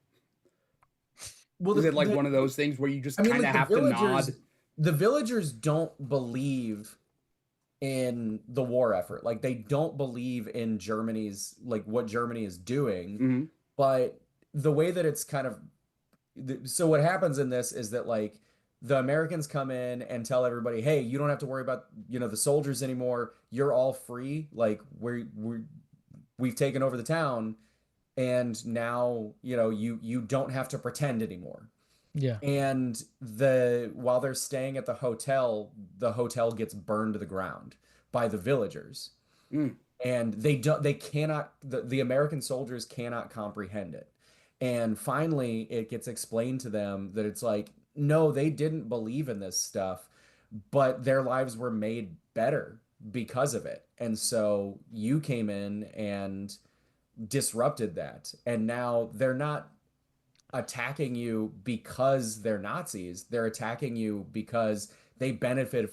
Well, is it like one of those things where you just kind of like have to nod? The villagers don't believe in the war effort. Like they don't believe in Germany's like what Germany is doing, but the way that it's kind of so what happens in this is that like the Americans come in and tell everybody, hey, you don't have to worry about the soldiers anymore. You're all free. Like we've taken over the town, and now you don't have to pretend anymore. Yeah. And while they're staying at the hotel gets burned to the ground by the villagers. And the American soldiers cannot comprehend it. And finally it gets explained to them that it's like, no, they didn't believe in this stuff, but their lives were made better because of it. And so you came in and disrupted that. And now they're not attacking you because they're Nazis. They're attacking you because they benefited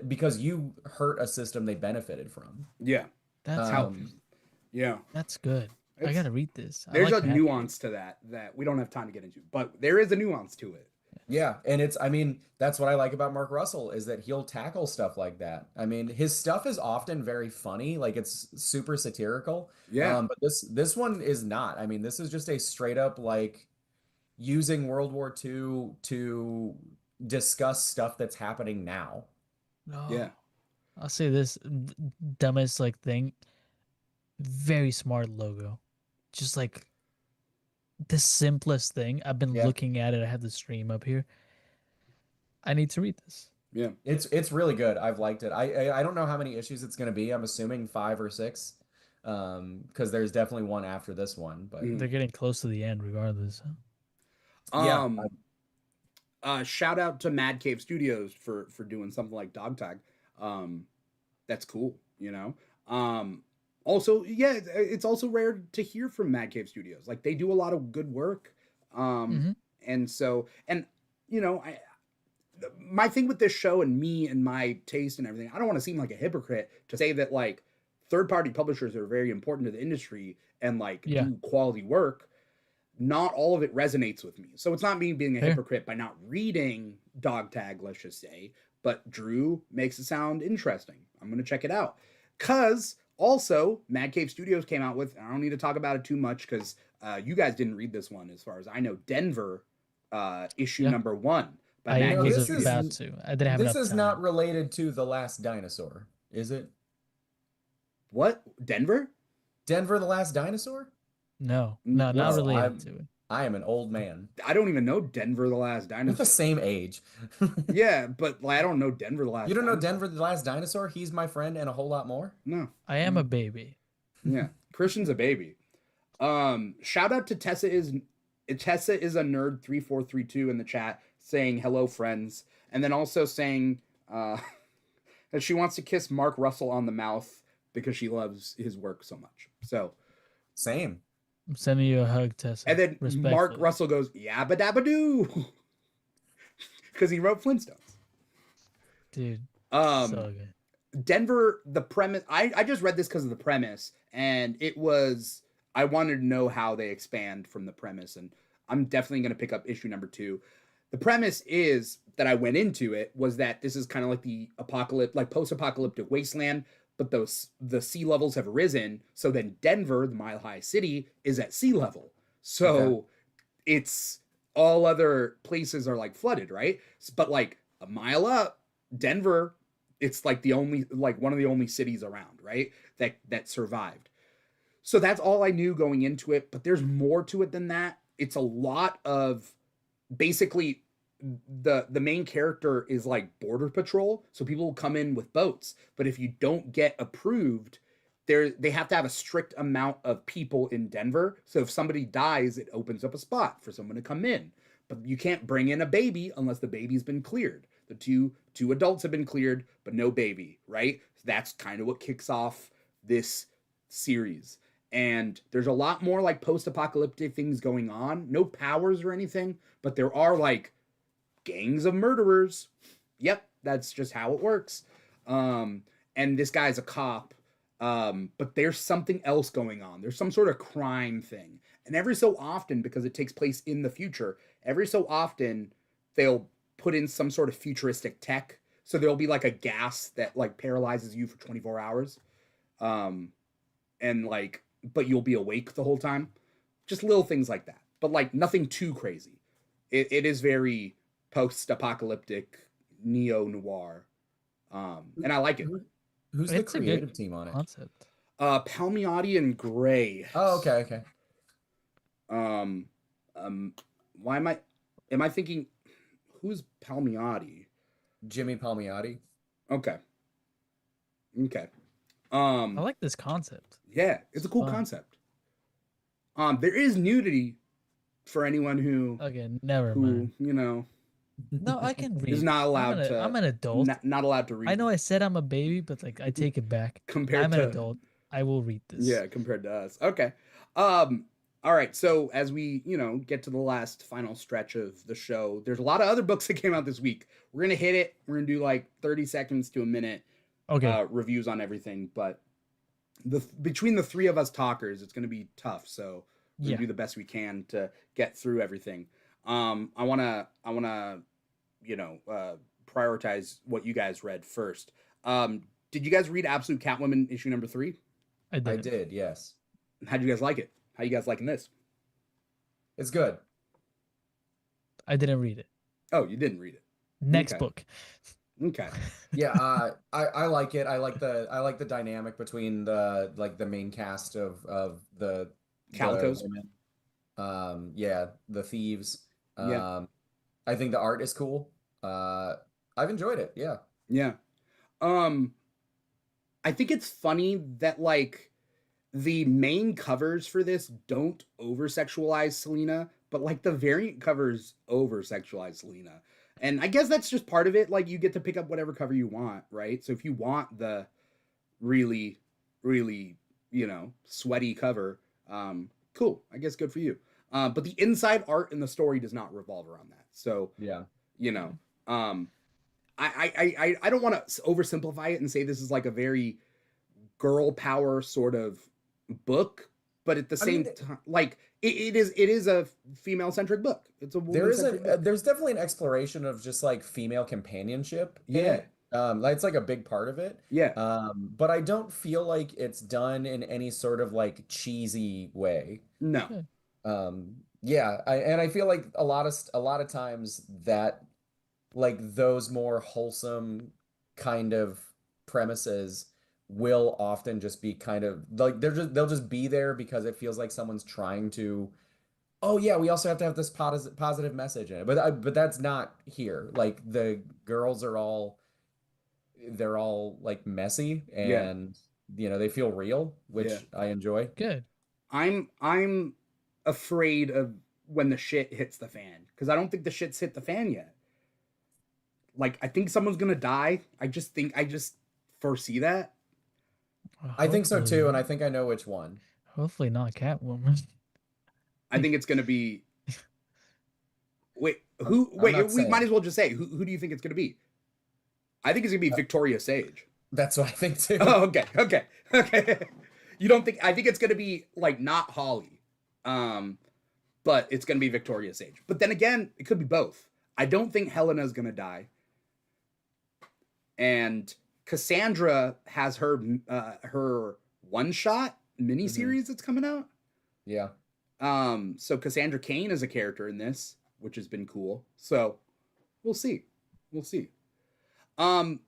because you hurt a system they benefited from. Yeah. That's yeah. That's good. I gotta read this. There's a nuance to that we don't have time to get into, but there is a nuance to it. Yeah, and that's what I like about Mark Russell is that he'll tackle stuff like that. I mean, his stuff is often very funny, like it's super satirical. Yeah. But this one is not. I mean, this is just a straight up like using World War II to discuss stuff that's happening now. Yeah. I'll say this dumbest like thing. Very smart logo. Just like the simplest thing. I've been looking at it. I have the stream up here. I need to read this. Yeah. It's really good. I've liked it. I don't know how many issues it's going to be. I'm assuming 5 or 6. Because there's definitely one after this one, but they're getting close to the end regardless. Shout out to Mad Cave Studios for doing something like Dog Tag. That's cool, Also, yeah, it's also rare to hear from Mad Cave Studios. Like they do a lot of good work. And so, my thing with this show and me and my taste and everything, I don't want to seem like a hypocrite to say that like third-party publishers are very important to the industry and like do quality work. Not all of it resonates with me. So it's not me being a hypocrite by not reading Dog Tag, let's just say, but Drew makes it sound interesting. I'm going to check it out. Cause also Mad Cave Studios came out with, I don't need to talk about it too much cause you guys didn't read this one as far as I know, Denver issue number 1. I was about to. I didn't have enough time. This is not related to The Last Dinosaur, is it? What? Denver? Denver the Last Dinosaur? No, not related to it. I am an old man. I don't even know Denver the Last We're the Dinosaur. same age. Yeah, but like, I don't know Denver the You Last don't know Dinosaur. Denver the Last Dinosaur? He's my friend and a whole lot more. No. I am a baby. Yeah. Christian's a baby. Shout out to Tessa is a nerd 3432 in the chat saying hello friends, and then also saying that she wants to kiss Mark Russell on the mouth because she loves his work so much. So Same. I'm sending you a hug, Tessa. and then Mark Respectfully. Russell goes yabba dabba doo because he wrote Flintstones. Dude, Um, so good. Denver, the premise. I just read this because of the premise, and it was I wanted to know how they expand from the premise, and I'm definitely going to pick up issue number 2. The premise is that I went into it was that this is kind of like the apocalypse, like post-apocalyptic wasteland, but the sea levels have risen, so then Denver, the mile high city, is at sea level. So Okay. it's all other places are like flooded, right? But like a mile up, Denver, it's like the only like one of the only cities around, right? That survived. So that's all I knew going into it, but there's more to it than that. It's a lot of basically the main character is like border patrol, so people will come in with boats, but if you don't get approved, they have to have a strict amount of people in Denver. So if somebody dies, it opens up a spot for someone to come in. But you can't bring in a baby unless the baby's been cleared. The two adults have been cleared, but no baby, right? So that's kind of what kicks off this series. And there's a lot more like post-apocalyptic things going on. No powers or anything, but there are like gangs of murderers. Yep, that's just how it works. And this guy's a cop, but there's something else going on. There's some sort of crime thing. And every so often, because it takes place in the future, every so often they'll put in some sort of futuristic tech. So there'll be like a gas that like paralyzes you for 24 hours. And like, but you'll be awake the whole time. Just little things like that. But like nothing too crazy. It is very post-apocalyptic neo-noir. And I like it. Who's the It's a creative good team on it? concept. Palmiotti and Gray. Oh, okay. Why am I thinking who's Palmiotti? Jimmy Palmiotti. Okay. I like this concept. Yeah, it's a cool fun. concept. There is nudity for anyone who Okay, never mind. you know No, I can read. is not allowed I'm an adult. not allowed to read. I know I said I'm a baby, but like I take it back. compared I'm to an adult. I will read this. Yeah, compared to us. Okay. All right, so as we, get to the last final stretch of the show, there's a lot of other books that came out this week. We're going to hit it. We're going to do like 30 seconds to a minute Okay. reviews on everything, but between the three of us talkers, it's going to be tough. So we're going to do the best we can to get through everything. I want to prioritize what you guys read first. Did you guys read Absolute Catwoman issue number 3? I did. I did, yes. How'd you guys like it? How you guys liking this? It's good. I didn't read it. Oh, you didn't read it. Next Okay. book. Okay. Yeah, I like it. I like the dynamic between the main cast of the Calicos. women. Yeah, the thieves. Yeah. I think the art is cool. I've enjoyed it. Yeah. Yeah. I think it's funny that like the main covers for this don't over sexualize Selena, but like the variant covers over sexualize Selena. And I guess that's just part of it. Like you get to pick up whatever cover you want, right? So if you want the really, really, sweaty cover, cool. I guess good for you. But the inside art and the story does not revolve around that. So, Yeah. I don't want to oversimplify it and say this is like a very girl power sort of book, but at the same time, like it is a female centric book. It's a there's definitely an exploration of just like female companionship. Yeah. That's like a big part of it. Yeah. But I don't feel like it's done in any sort of like cheesy way. No. Yeah, I feel like a lot of times that like those more wholesome kind of premises will often just be kind of like they'll just be there because it feels like someone's trying to Oh yeah, we also have to have this positive message in it, but that's not here. Like the girls are all they're all like messy Yeah, and they feel real, yeah. which I enjoy. Good. I'm afraid of when the shit hits the fan because I don't think the shit's hit the fan yet. Like I think someone's gonna die. I just foresee that. I think so too, and Hopefully, I think I know which one. hopefully not Catwoman. I think it's gonna be wait who I'm wait not we might saying. as well just say who do you think it's gonna be? I think it's gonna be Uh, Victoria Sage. That's what I think too. Oh, okay, okay, okay. You don't think? I think it's gonna be like not Holly, um, but it's gonna be Victoria Sage. But then again, it could be both. I don't think Helena's gonna die, and Cassandra has her one shot Hmm. miniseries that's coming out. Yeah. So Cassandra Cain is a character in this, which has been cool. So we'll see, we'll see. Um,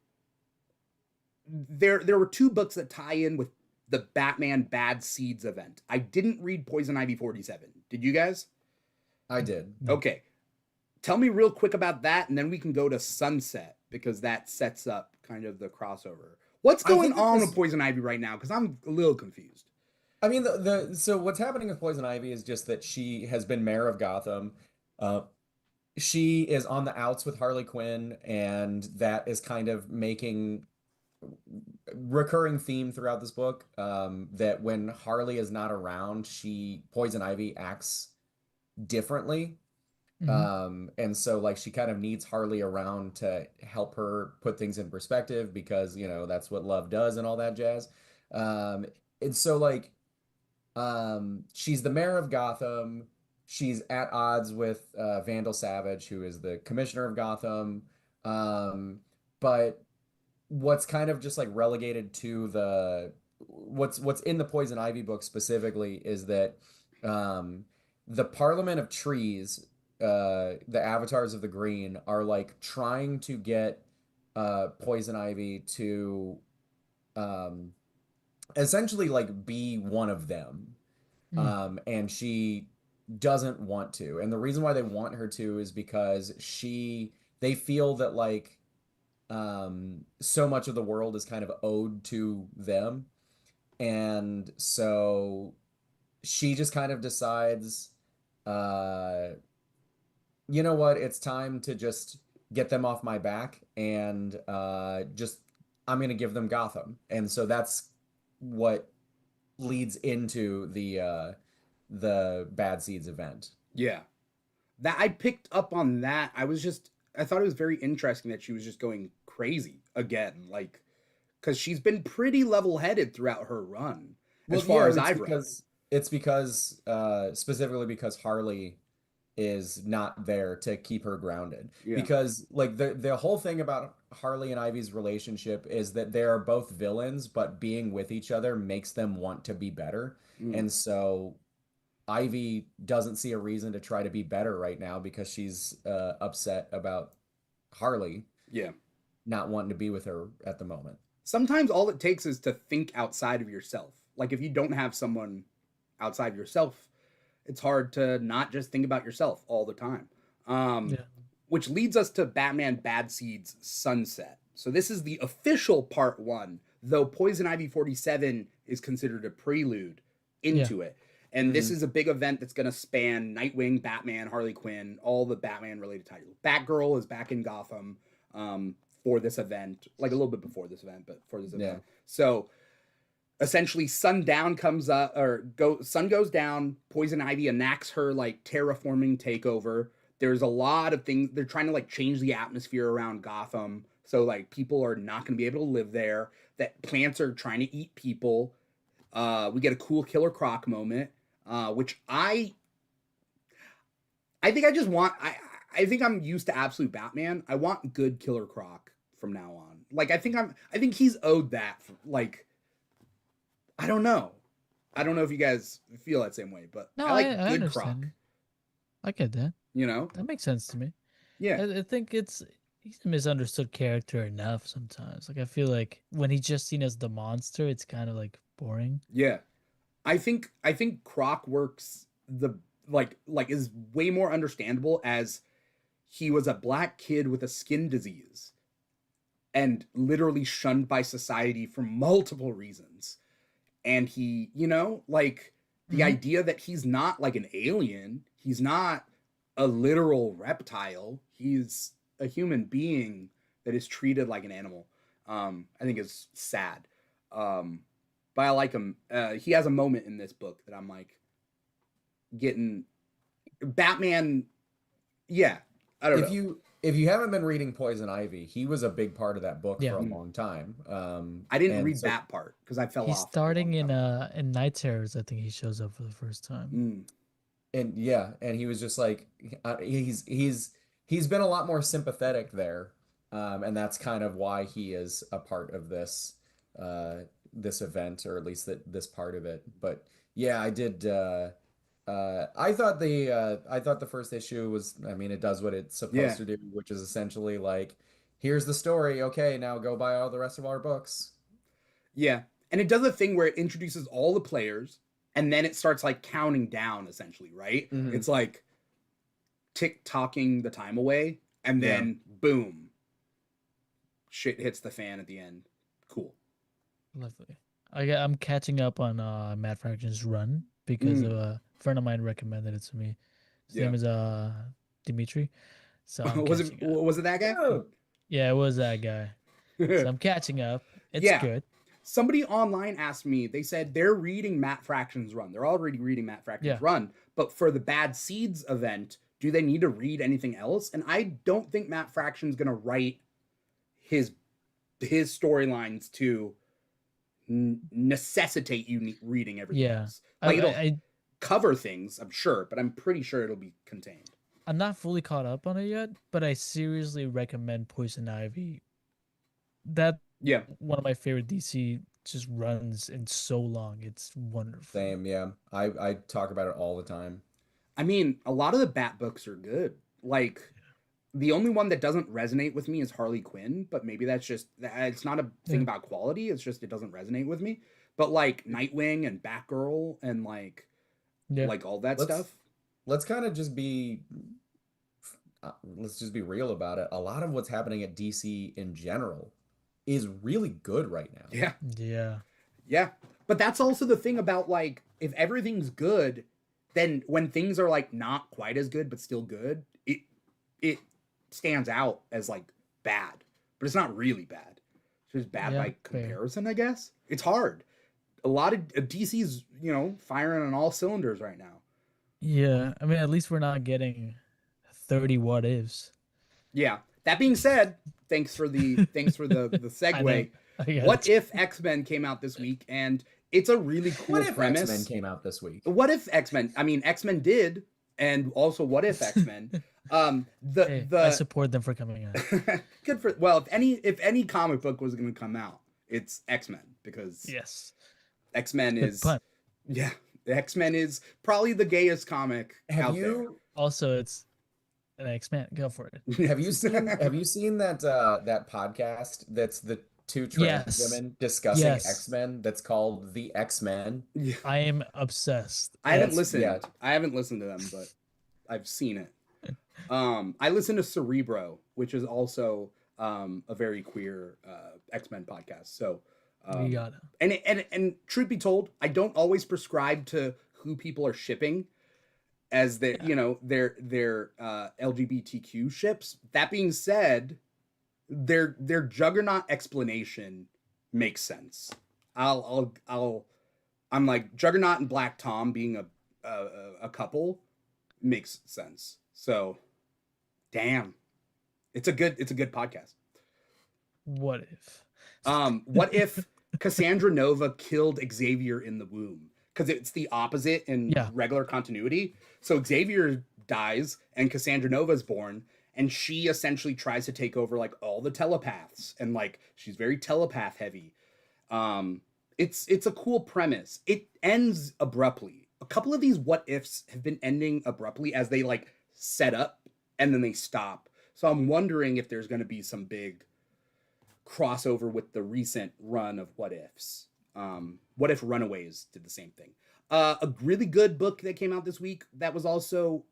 there were two books that tie in with the Batman Bad Seeds event. I didn't read Poison Ivy 47. Did you guys? I did. No. Okay. Tell me real quick about that, and then we can go to Sunset because that sets up kind of the crossover. What's I going think that on with this Poison Ivy right now? Because I'm a little confused. I mean, so what's happening with Poison Ivy is just that she has been mayor of Gotham. Uh, she is on the outs with Harley Quinn, and that is kind of making recurring theme throughout this book. That when Harley is not around, Poison Ivy acts differently. Hmm. And so like she kind of needs Harley around to help her put things in perspective because, that's what love does and all that jazz. Um, and so like she's the mayor of Gotham. She's at odds with Vandal Savage, who is the commissioner of Gotham. Um, but what's kind of just like relegated to what's in the Poison Ivy book specifically is that um, the Parliament of Trees, the Avatars of the Green, are like trying to get Poison Ivy to um, essentially like be one of them. Mm. And she doesn't want to. And the reason why they want her to is because they feel that like so much of the world is kind of owed to them. And so she just kind of decides, uh, you know what, it's time to just get them off my back and just I'm gonna give them Gotham. And so that's what leads into the Bad Seeds event. Yeah. That I picked up on that. I thought it was very interesting that she was just going crazy again. Like, because she's been pretty level headed throughout her run, as Well, far yeah, as I've read. it's because specifically because Harley is not there to keep her grounded. Yeah. Because like the whole thing about Harley and Ivy's relationship is that they are both villains, but being with each other makes them want to be better. Mm. And so Ivy doesn't see a reason to try to be better right now because she's upset about Harley Yeah. not wanting to be with her at the moment. Sometimes all it takes is to think outside of yourself. Like, if you don't have someone outside yourself, it's hard to not just think about yourself all the time. Um, Yeah. which leads us to Batman Bad Seeds Sunset. So this is the official part one, though Poison Ivy 47 is considered a prelude Yeah. into it. And this Hmm. is a big event that's going to span Nightwing, Batman, Harley Quinn, all the Batman related titles. Batgirl is back in Gotham for this event, like a little bit before this event, but for this Yeah. event. So essentially sundown comes up sun goes down, Poison Ivy enacts her like terraforming takeover. There's a lot of things they're trying to like change the atmosphere around Gotham, so like people are not going to be able to live there, that plants are trying to eat people. We get a cool Killer Croc moment, which I think I just want I think I'm used to Absolute Batman. I want good Killer Croc from now on. Like I think he's owed that like I don't know. I don't know if you guys feel that same way, but No, I like I good Croc. understand. I get that. You know? That makes sense to me. Yeah, I think he's a misunderstood character enough sometimes. Like I feel like when he's just seen as the monster, it's kind of like boring. yeah. I think Croc works like is way more understandable as he was a black kid with a skin disease and literally shunned by society for multiple reasons. And he, like the Mhm. idea that he's not like an alien, he's not a literal reptile, he's a human being that is treated like an animal. I think is sad. But I like him. He has a moment in this book that I'm like getting Batman. Yeah, I don't If know. you haven't been reading Poison Ivy, he was a big part of that book Yeah. for a long time. I didn't And read so that part because I fell He's off. starting in Night Terrors. I think he shows up for the first time. Mm, and yeah, and he was just like he's been a lot more sympathetic there, and that's kind of why he is a part of this event, or at least this part of it. But yeah, I did. I thought the first issue was, I mean, it does what it's yeah, supposed to do, which is essentially like, here's the story. Okay, now go buy all the rest of our books. yeah, and it does a thing where it introduces all the players, and then it starts like counting down, essentially, right? Mhm. It's like tick-tocking the time away, and Yeah. then boom, shit hits the fan at the end. Cool. Lovely. I'm catching up on Matt Fraction's run because a friend of mine recommended it to me. His Yeah. name is Dimitri. So I'm was it catching up. was it that guy? Oh, Yeah, it was that guy. So I'm catching up. It's Yeah. good. Somebody online asked me, they said they're reading Matt Fraction's run. They're already reading Matt Fraction's Yeah. run, but for the Bad Seeds event, do they need to read anything else? And I don't think Matt Fraction's going to write his storylines to necessitate you reading everything Yeah. else. Like it'll I cover things, I'm sure, but I'm pretty sure it'll be contained. I'm not fully caught up on it yet, but I seriously recommend Poison Ivy. That Yeah. one of my favorite DC just runs in so long. It's wonderful. same, yeah. I talk about it all the time. I mean, a lot of the Bat books are good. Like the only one that doesn't resonate with me is Harley Quinn, but maybe that's just it's not a thing Yeah. about quality, it's just it doesn't resonate with me. But like Nightwing and Batgirl and like Yeah. all that Let's- stuff. Let's kind of just be let's just be real about it. A lot of what's happening at DC in general is really good right now. Yeah. Yeah. Yeah. But that's also the thing about like if everything's good, then when things are like not quite as good but still good, it stands out as like bad. But it's not really bad. It's just bad Yeah, by fair. comparison, I guess. It's hard. A lot of DC's, firing on all cylinders right now. Yeah. I mean, at least we're not getting 30 what ifs. Yeah. That being said, thanks for the segue. I got What it. if X-Men came out this week? And it's a really cool What if premise. X-Men came out this week? What if X-Men? I mean, X-Men did, and also what if X-Men? Hey, I support them for coming out. Good for well, if any comic book was going to come out, it's X-Men because Yes. X-Men Good is pun. yeah, X-Men is probably the gayest comic Have out you Also, it's an X-Men. Go for it. there. have you seen that that podcast that's the two trans Yes. women discussing Yes. X-Men that's called The X-Men? Yeah. I am obsessed. I haven't That's- listened. yeah. I haven't listened to them, but I've seen it. I listen to Cerebro, which is also a very queer X-Men podcast. So We got it. and truth be told, I don't always prescribe to who people are shipping as their their LGBTQ ships. That being said, their Juggernaut explanation makes sense. I'm like Juggernaut and Black Tom being a couple makes sense. So, damn, it's a good podcast. What if? What if Cassandra Nova killed Xavier in the womb? Because it's the opposite in Yeah. regular continuity. So Xavier dies and Cassandra Nova's born, and she essentially tries to take over like all the telepaths, and like she's very telepath heavy. It's a cool premise. It ends abruptly. A couple of these what ifs have been ending abruptly as they like set up and then they stop. So I'm wondering if there's going to be some big crossover with the recent run of what ifs. What if Runaways did the same thing? A really good book that came out this week that was also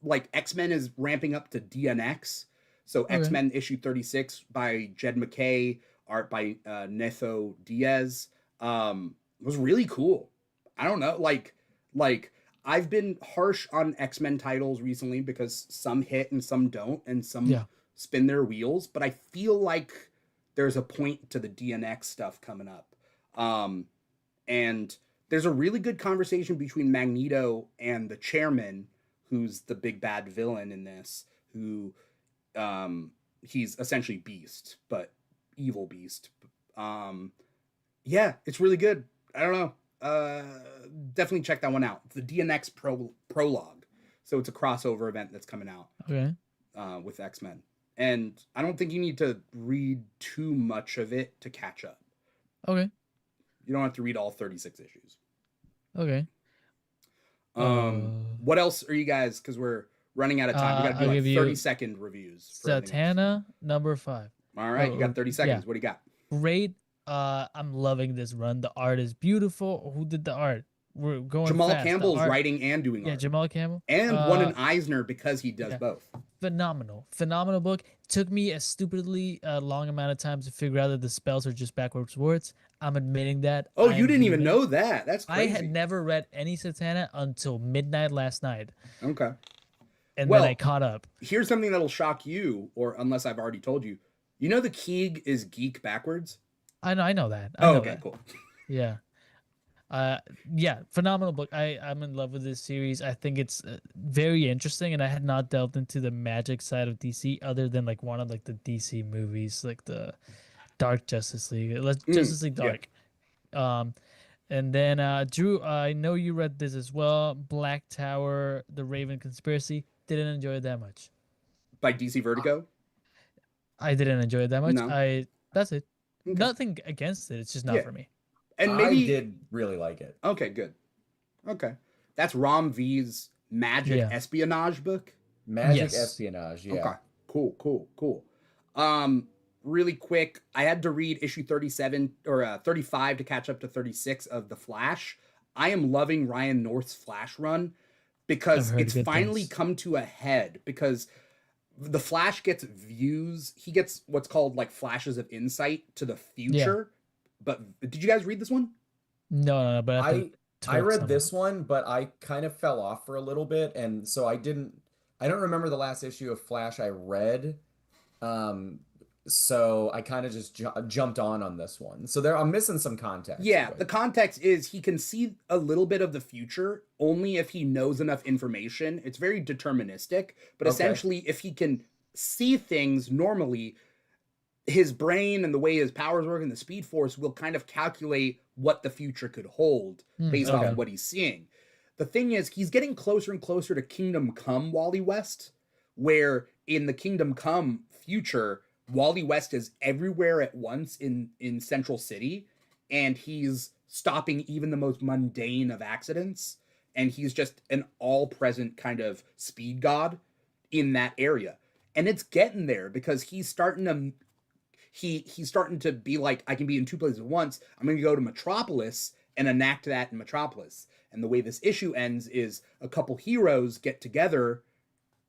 like X-Men is ramping up to DNX. So Okay. X-Men issue 36 by Jed McKay, art by Netho Diaz. Was really cool. I don't know, like I've been harsh on X-Men titles recently because some hit and some don't, and some Yeah. spin their wheels, but I feel like there's a point to the DNX stuff coming up. And there's a really good conversation between Magneto and the chairman, who's the big bad villain in this, who he's essentially Beast, but evil Beast. Yeah, it's really good. I don't know. Definitely check that one out. The DNX prologue. So it's a crossover event that's coming out Okay. with X-Men. And I don't think you need to read too much of it to catch up. Okay. You don't have to read all 36 issues. Okay. What else are you guys, because we're running out of time. We got to do I'll like give you 30-second reviews. For everything else. Satana number 5. All right, you got 30 seconds. Yeah. What do you got? Great. I'm loving this run. The art is beautiful. Who did the art? We're going Jamal fast. Campbell's art, writing and doing yeah, art. Jamal Campbell. And won an Eisner because he does yeah. both. Phenomenal book. Took me a stupidly long amount of time to figure out that the spells are just backwards words. I'm admitting that. Oh, you didn't even know that. That's crazy. I had never read any Satana until midnight last night. Okay. And Well, then I caught up. Here's something that'll shock you, or unless I've already told you. You know the Keeg is geek backwards? I know that. Oh, okay, cool. Yeah. Yeah, phenomenal book. I'm in love with this series. I think it's very interesting, and I had not delved into the magic side of DC other than like one of like the DC movies, like the Dark Justice League, Justice League Dark. Yeah. And then Drew, I know you read this as well. Black Tower, The Raven Conspiracy. Didn't enjoy it that much. By DC Vertigo? I didn't enjoy it that much. No. That's it. Okay. Nothing against it. It's just not for me. And maybe I did really like it. Okay, good. Okay. That's Rom V's magic espionage book? Magic espionage, yeah. Okay. Cool. Really quick, I had to read issue 37 or 35 to catch up to 36 of The Flash. I am loving Ryan North's Flash run because it's finally come to a head, because the Flash gets views. He gets what's called like flashes of insight to the future. But did you guys read this one? No, but I read this one, but I kind of fell off for a little bit, and so I don't remember the last issue of Flash I read. So I kind of just jumped on this one. So I'm missing some context. Yeah, the context is he can see a little bit of the future only if he knows enough information. It's very deterministic, but essentially if he can see things normally, his brain and the way his powers work and the Speed Force will kind of calculate what the future could hold based off of what he's seeing. The thing is, he's getting closer and closer to Kingdom Come Wally West, where in the Kingdom Come future, Wally West is everywhere at once in Central City, and he's stopping even the most mundane of accidents, and he's just an all-present kind of speed god in that area. And it's getting there because he's starting to be like, I can be in two places at once. I'm going to go to Metropolis and enact that in Metropolis. And the way this issue ends is a couple heroes get together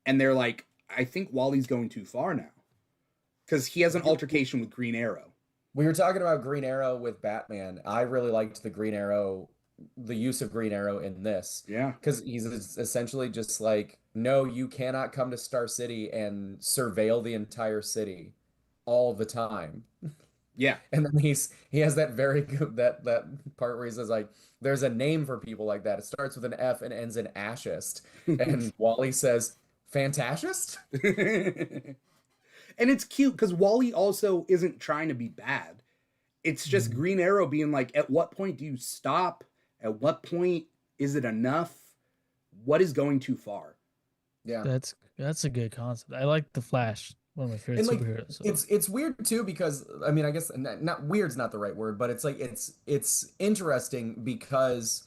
and they're like, I think Wally's going too far now. Because he has an altercation with Green Arrow. We were talking about Green Arrow with Batman. I really liked the use of Green Arrow in this. Yeah. Because he's essentially just like, no, you cannot come to Star City and surveil the entire city all the time. Yeah. And then he has that very good that part where he says like, there's a name for people like that. It starts with an F and ends in ashist. And Wally says, Fantashist? And it's cute because Wally also isn't trying to be bad. It's just Green Arrow being like, at what point do you stop? At what point is it enough? What is going too far? Yeah. That's a good concept. I like the Flash. One of my favorite superheroes. So. It's weird too because I mean I guess not weird's not the right word, but it's like it's interesting because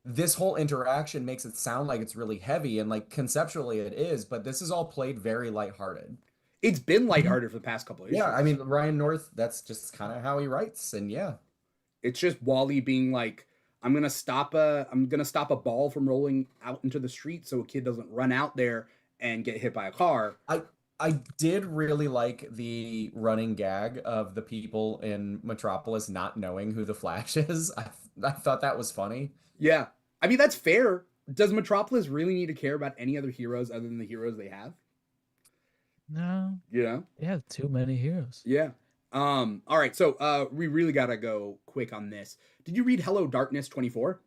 this whole interaction makes it sound like it's really heavy, and like conceptually it is, but this is all played very lighthearted. It's been lighthearted for the past couple of years. Yeah, I mean Ryan North, that's just kind of how he writes, and yeah. It's just Wally being like, I'm gonna stop a ball from rolling out into the street so a kid doesn't run out there and get hit by a car. I did really like the running gag of the people in Metropolis not knowing who the Flash is. I thought that was funny. Yeah. I mean, that's fair. Does Metropolis really need to care about any other heroes other than the heroes they have? No, You know? they have too many heroes. Yeah. All right, so we really gotta go quick on this. Did you read Hello Darkness 24?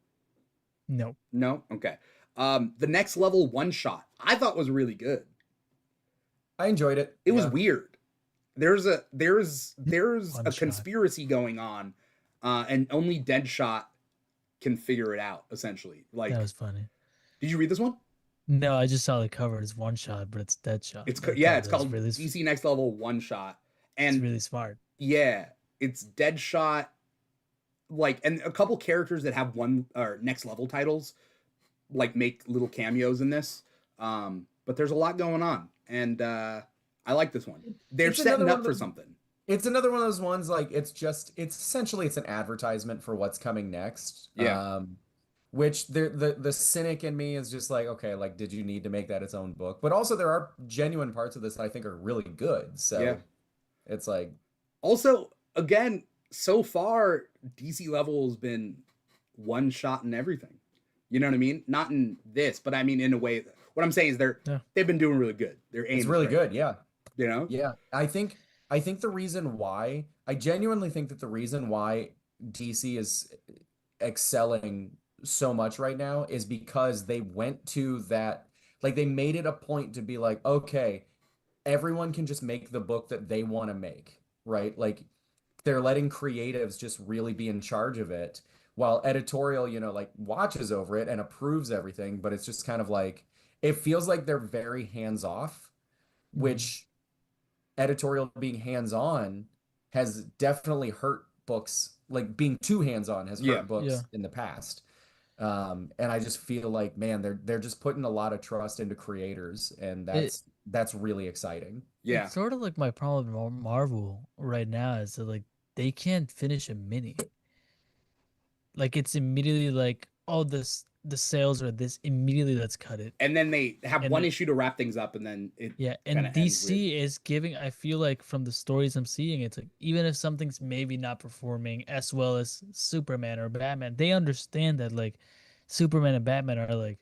No. No? Okay. The next level one shot I thought was really good. I enjoyed it. It was Yeah. weird. There's a One shot. conspiracy going on, and only Deadshot can figure it out, essentially. Like, That was funny. did you read this one? No, I just saw the cover. It's one shot, but it's Deadshot. It's I thought yeah, it's that was called really, DC Next Level One Shot, and it's really smart. yeah, it's Deadshot, like, and a couple characters that have one or next level titles, like, make little cameos in this. But there's a lot going on, and I like this one. They're It's setting another up one for that- something. It's another one of those ones like it's essentially it's an advertisement for what's coming next. Yeah. Which the cynic in me is just like, okay, like did you need to make that its own book? But also there are genuine parts of this that I think are really good. So Yeah. it's like Also, again, so far DC level has been one shot in everything. You know what I mean? Not in this, but I mean in a way. What I'm saying is they've been doing really good. Their aim it's is really great, good, yeah. You know? Yeah. I think the reason why I genuinely think that the reason why DC is excelling so much right now is because they went to that, like they made it a point to be like, okay, everyone can just make the book that they want to make, right? Like they're letting creatives just really be in charge of it while editorial, like watches over it and approves everything, but it's just kind of like it feels like they're very hands off, which editorial being hands on has definitely hurt books. Like being too hands on has Yeah. hurt books Yeah. in the past. And I just feel like, man, they're just putting a lot of trust into creators, and that's really exciting. Yeah. It's sort of like my problem with Marvel right now is that like they can't finish a mini. Like it's immediately like, oh, the sales are this, immediately let's cut it. And then they have And one then- issue to wrap things up, and then it Yeah, kinda and ends DC is giving, I feel like from the stories I'm seeing, it's like even if something's maybe not performing as well as Superman or Batman, they understand that like Superman and Batman are like,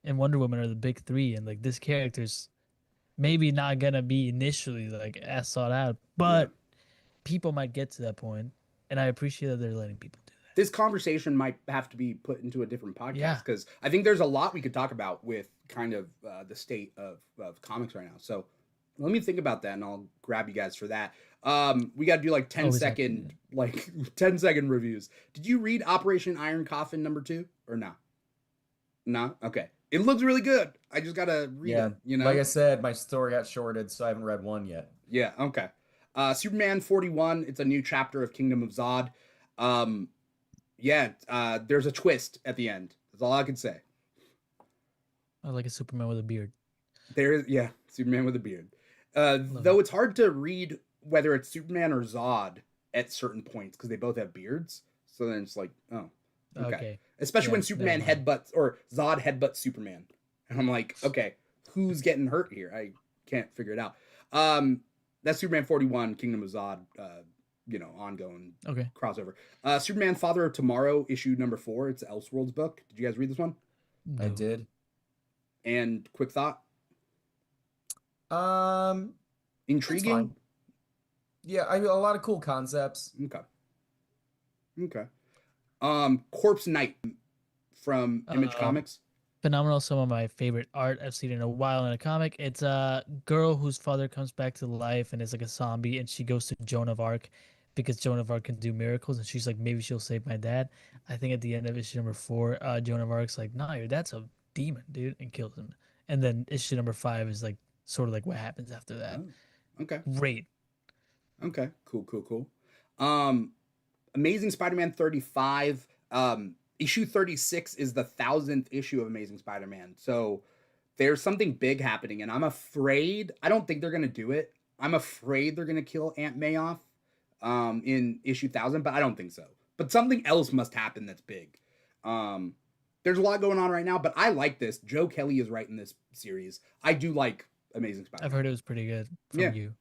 and Wonder Woman are the big three, and like this character's maybe not gonna be initially like as sought out, but people might get to that point, and I appreciate that they're letting people do that. this conversation might have to be put into a different podcast Yeah. because I think there's a lot we could talk about with kind of the state of comics right now. So let me think about that, and I'll grab you guys for that. We got to do like 10 Always second, like 10-second reviews. Did you read Operation Iron Coffin #2 or no? No? Okay. It looks really good. I just got to read Yeah. it, you know? Like I said, my story got shorted, so I haven't read one yet. Yeah, okay. Superman 41, it's a new chapter of Kingdom of Zod. There's a twist at the end. That's all I can say. I like a Superman with a beard. Superman with a beard. Though it's hard to read whether it's Superman or Zod at certain points because they both have beards. So then it's like, oh, okay. Especially Yeah, when Superman never mind. headbutts or Zod headbutts Superman. And I'm like, okay, who's getting hurt here? I can't figure it out. That's Superman 41, Kingdom of Zod, ongoing Okay. crossover. Superman Father of Tomorrow, issue #4. It's Elseworlds book. Did you guys read this one? I No. did. And quick thought? It's Intriguing? fine. Yeah, I mean, a lot of cool concepts. Okay. Corpse Knight from Image Comics. Phenomenal. Some of my favorite art I've seen in a while in a comic. It's a girl whose father comes back to life and is like a zombie, and she goes to Joan of Arc because Joan of Arc can do miracles, and she's like, maybe she'll save my dad. I think at the end of issue #4, Joan of Arc's like, nah, your dad's a demon, dude, and kills him. And then issue #5 is like sort of like what happens after that. Oh, okay. Great. Okay. Cool. Amazing Spider-Man 35. Issue 36 is the 1000th issue of Amazing Spider-Man. So there's something big happening, and I'm afraid, I don't think they're going to do it. I'm afraid they're going to kill Aunt May off in issue 1000, but I don't think so. But something else must happen that's big. There's a lot going on right now, but I like this. Joe Kelly is writing this series. I do like Amazing Spider-Man. I've heard it was pretty good from Yeah. you.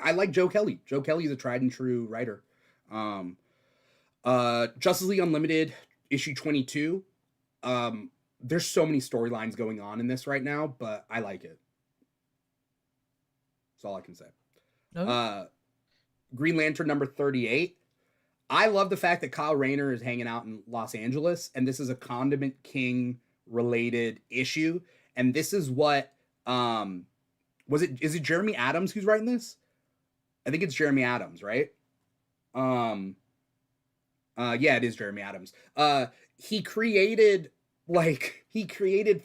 I like Joe Kelly. Joe Kelly is a tried and true writer. Justice League Unlimited issue 22. There's so many storylines going on in this right now, but I like it. That's all I can say. Okay. Green Lantern number 38. I love the fact that Kyle Rayner is hanging out in Los Angeles, and this is a Condiment King related issue. And this is what is it Jeremy Adams who's writing this? I think it's Jeremy Adams, right? Yeah, it is Jeremy Adams. He created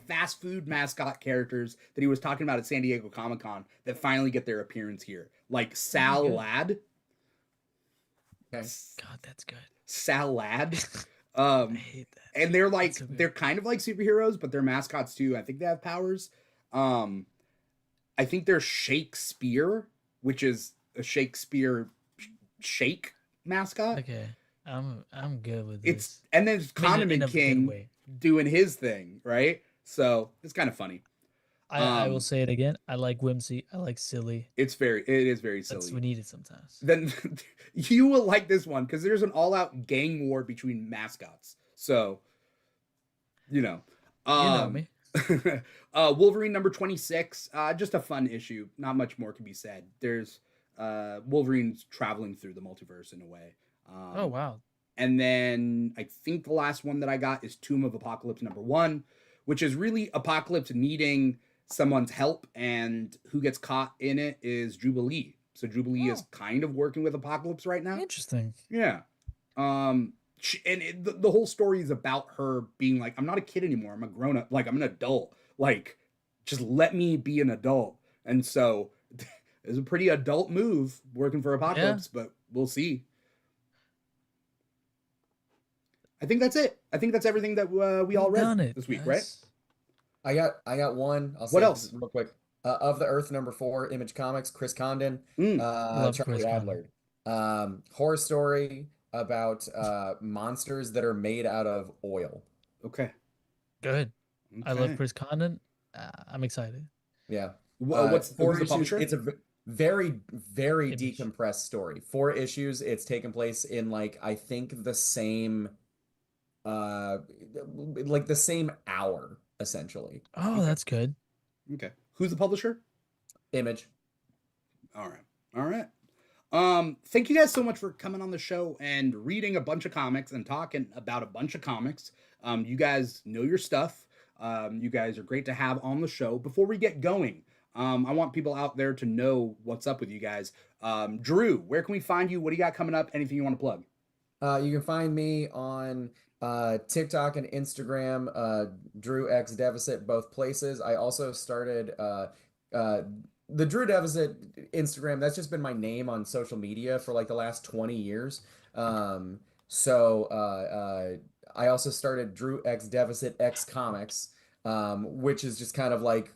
fast food mascot characters that he was talking about at San Diego Comic-Con that finally get their appearance here. Like Sal Ladd. Okay. God, that's good. Sal Ladd. I hate that. And they're like So good. they're kind of like superheroes, but they're mascots too. I think they have powers. I think they're Shakespeare, which is a Shakespeare shake mascot. Okay, I'm good with It's this. and then there's I mean, in Condiment a good King way. doing his thing, right? So it's kind of funny. I will say it again. I like whimsy. I like silly. It is very That's we silly. need it sometimes. Then you will like this one because there's an all-out gang war between mascots. So, You know me. Wolverine number 26, just a fun issue. Not much more can be said. There's Wolverine's traveling through the multiverse in a way. Oh wow. And then I think the last one that I got is Tomb of Apocalypse number 1, which is really Apocalypse needing someone's help, and who gets caught in it is Jubilee. So Jubilee is kind of working with Apocalypse right now. Interesting. Yeah. And the whole story is about her being like, I'm not a kid anymore. I'm a grown up. Like, I'm an adult. Like, just let me be an adult. And so it's a pretty adult move working for Apocalypse, but we'll see. I think that's it. I think that's everything that we all read this week, right? I got one. I'll say What it else? real quick. Of the Earth number 4, Image Comics, Chris Condon, Love Charlie Chris Adler. Horror story about monsters that are made out of oil. Okay. Good. I love Chris Condon. I'm excited. Yeah. Who's the issues. publisher? It's a very, very Image. decompressed story. 4 issues. It's taken place in like I think the same, like the same hour essentially. Oh, that's good. Okay. Who's the publisher? Image. All right. Thank you guys so much for coming on the show and reading a bunch of comics and talking about a bunch of comics. You guys know your stuff. You guys are great to have on the show. Before we get going, I want people out there to know what's up with you guys. Drew, where can we find you? What do you got coming up? Anything you want to plug? You can find me on TikTok and Instagram, Drew X Deficit, both places. I also started the Drew Deficit Instagram. That's just been my name on social media for like the last 20 years. I also started Drew X Deficit X Comics, which is just kind of like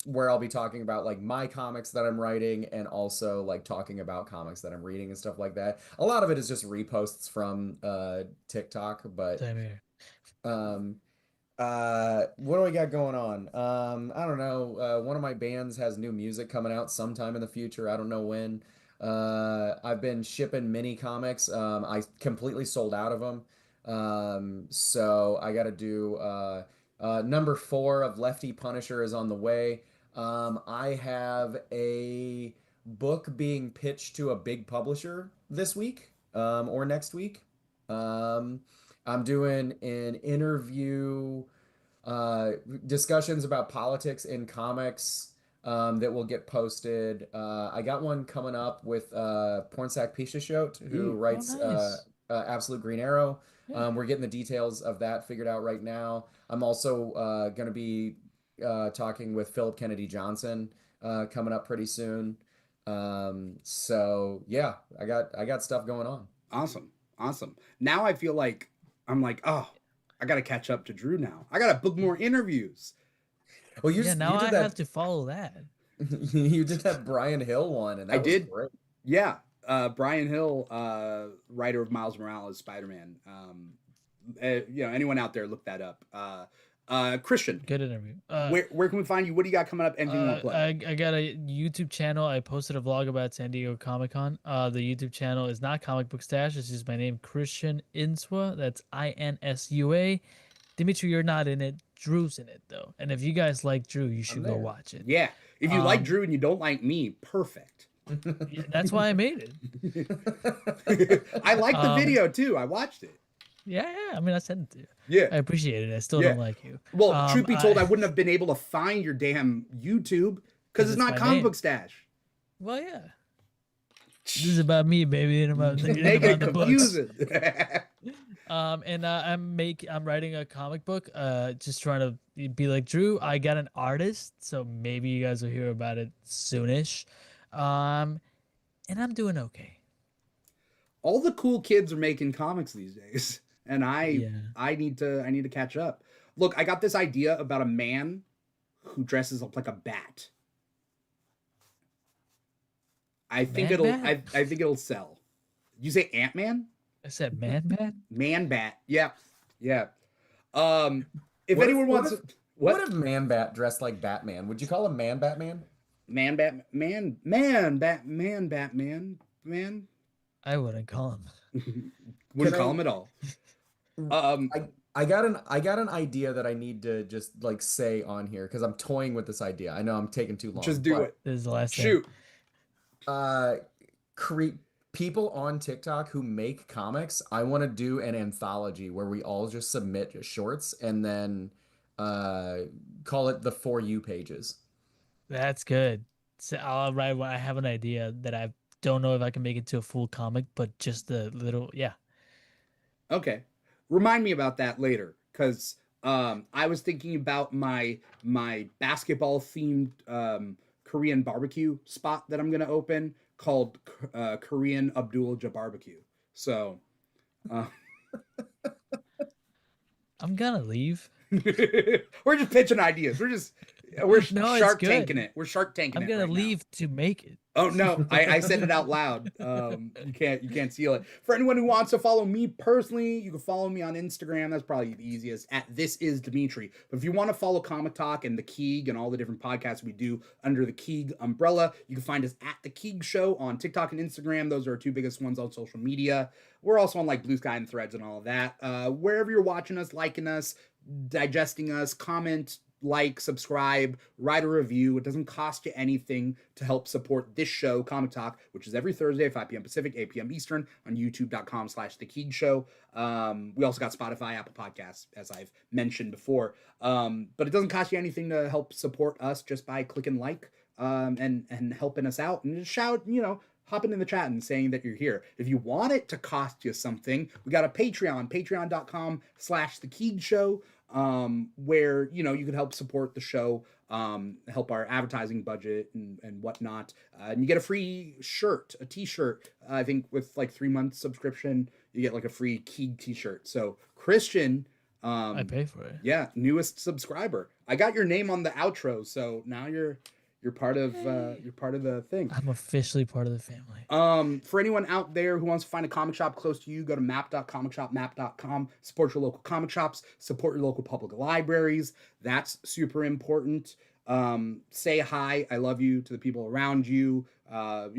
where I'll be talking about like my comics that I'm writing and also like talking about comics that I'm reading and stuff like that. A lot of it is just reposts from TikTok, but Same here. what do I got going on? I don't know. One of my bands has new music coming out sometime in the future. I don't know when. I've been shipping mini comics. I completely sold out of them. So I got to do number 4 of Lefty Punisher is on the way. I have a book being pitched to a big publisher this week, or next week. I'm doing an interview, discussions about politics in comics, that will get posted. I got one coming up with Pornsak Pishashot, who writes nice. Absolute Green Arrow. Yeah. We're getting the details of that figured out right now. I'm also going to be talking with Philip Kennedy Johnson coming up pretty soon. So yeah, I got stuff going on. Awesome. Now I feel like I'm like, oh, I got to catch up to Drew now. I got to book more interviews. Well, you now did I have to follow that. You did that Brian Hill one, and that was great. Yeah. Brian Hill, writer of Miles Morales Spider-Man. anyone out there, look that up. Christian, Good interview. where can we find you? What do you got coming up? Anything you want to play? I got a YouTube channel. I posted a vlog about San Diego Comic Con. The YouTube channel is not Comic Book Stash. It's just my name, Christian Insua. That's INSUA. Dimitri, you're not in it. Drew's in it though. And if you guys like Drew, you should go watch it. Yeah. If you like Drew and you don't like me, perfect. Yeah, that's why I made it. I like the video too. I watched it. Yeah. I mean, I sent it to you. Yeah. I appreciate it. I still don't like you. Well, truth be told, I wouldn't have been able to find your damn YouTube because it's not Comic Book Stash. Well, yeah. This is about me, baby, and about Make it the confusing. I'm writing a comic book. Just trying to be like Drew. I got an artist, so maybe you guys will hear about it soonish. And I'm doing okay. All the cool kids are making comics these days, and I need to catch up. Look, I got this idea about a man who dresses up like a bat. I think it'll sell. You say Ant-Man? I said man bat. Man bat. Yeah. If anyone wants, what if Man Bat dressed like Batman? Would you call him Man Batman? Man. I wouldn't call him. Wouldn't call him at all. I got an idea that I need to just like say on here because I'm toying with this idea. I know I'm taking too long. Just do it. This is the last Shoot. People on TikTok who make comics, I want to do an anthology where we all just submit shorts and then call it the For You pages. That's good. So I'll write. I have an idea that I don't know if I can make it to a full comic, but just a little, yeah. Okay, remind me about that later, because I was thinking about my basketball themed Korean barbecue spot that I'm gonna open called Korean Abdul Barbecue. So, I'm gonna leave. We're just pitching ideas. We're Shark Tanking it. We're Shark Tanking it. I'm gonna leave to make it. Oh no, I said it out loud. You can't steal it. For anyone who wants to follow me personally, you can follow me on Instagram. That's probably the easiest at This Is Dimitri. But if you want to follow Comic Talk and the Keeg and all the different podcasts we do under the Keeg umbrella, you can find us at the Keeg Show on TikTok and Instagram. Those are our two biggest ones on social media. We're also on like Blue Sky and Threads and all of that. Wherever you're watching us, liking us, digesting us, comment, like, subscribe, write a review. It doesn't cost you anything to help support this show, Comic Talk, which is every Thursday, 5 p.m. Pacific, 8 p.m. Eastern on youtube.com/The Keeg Show. We also got Spotify, Apple Podcasts, as I've mentioned before. But it doesn't cost you anything to help support us just by clicking like and helping us out. And just shout, hopping in the chat and saying that you're here. If you want it to cost you something, we got a Patreon, patreon.com/The Keeg Show. Where, you can help support the show, help our advertising budget and whatnot. And you get a free shirt, a t-shirt. I think with like 3 months subscription, you get like a free Keeg t-shirt. So Christian, I pay for it. Yeah. Newest subscriber. I got your name on the outro. So now you're part of the thing. I'm officially part of the family. For anyone out there who wants to find a comic shop close to you, go to map.comicshopmap.com. Support your local comic shops. Support your local public libraries. That's super important. Say hi, I love you to the people around you. Let's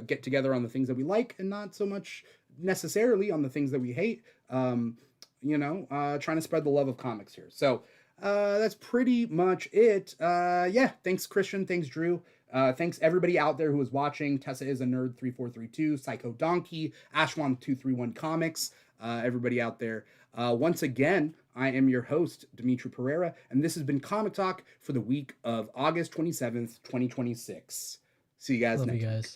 get together on the things that we like and not so much necessarily on the things that we hate. Trying to spread the love of comics here. So. That's pretty much it. Thanks Christian, thanks Drew. Thanks everybody out there who was watching. Tessa is a nerd 3432, Psycho Donkey, Ashwan 231 Comics. Everybody out there. Once again, I am your host, Dimithri Perera, and this has been Comic Talk for the week of August 27th, 2026. See you guys next week.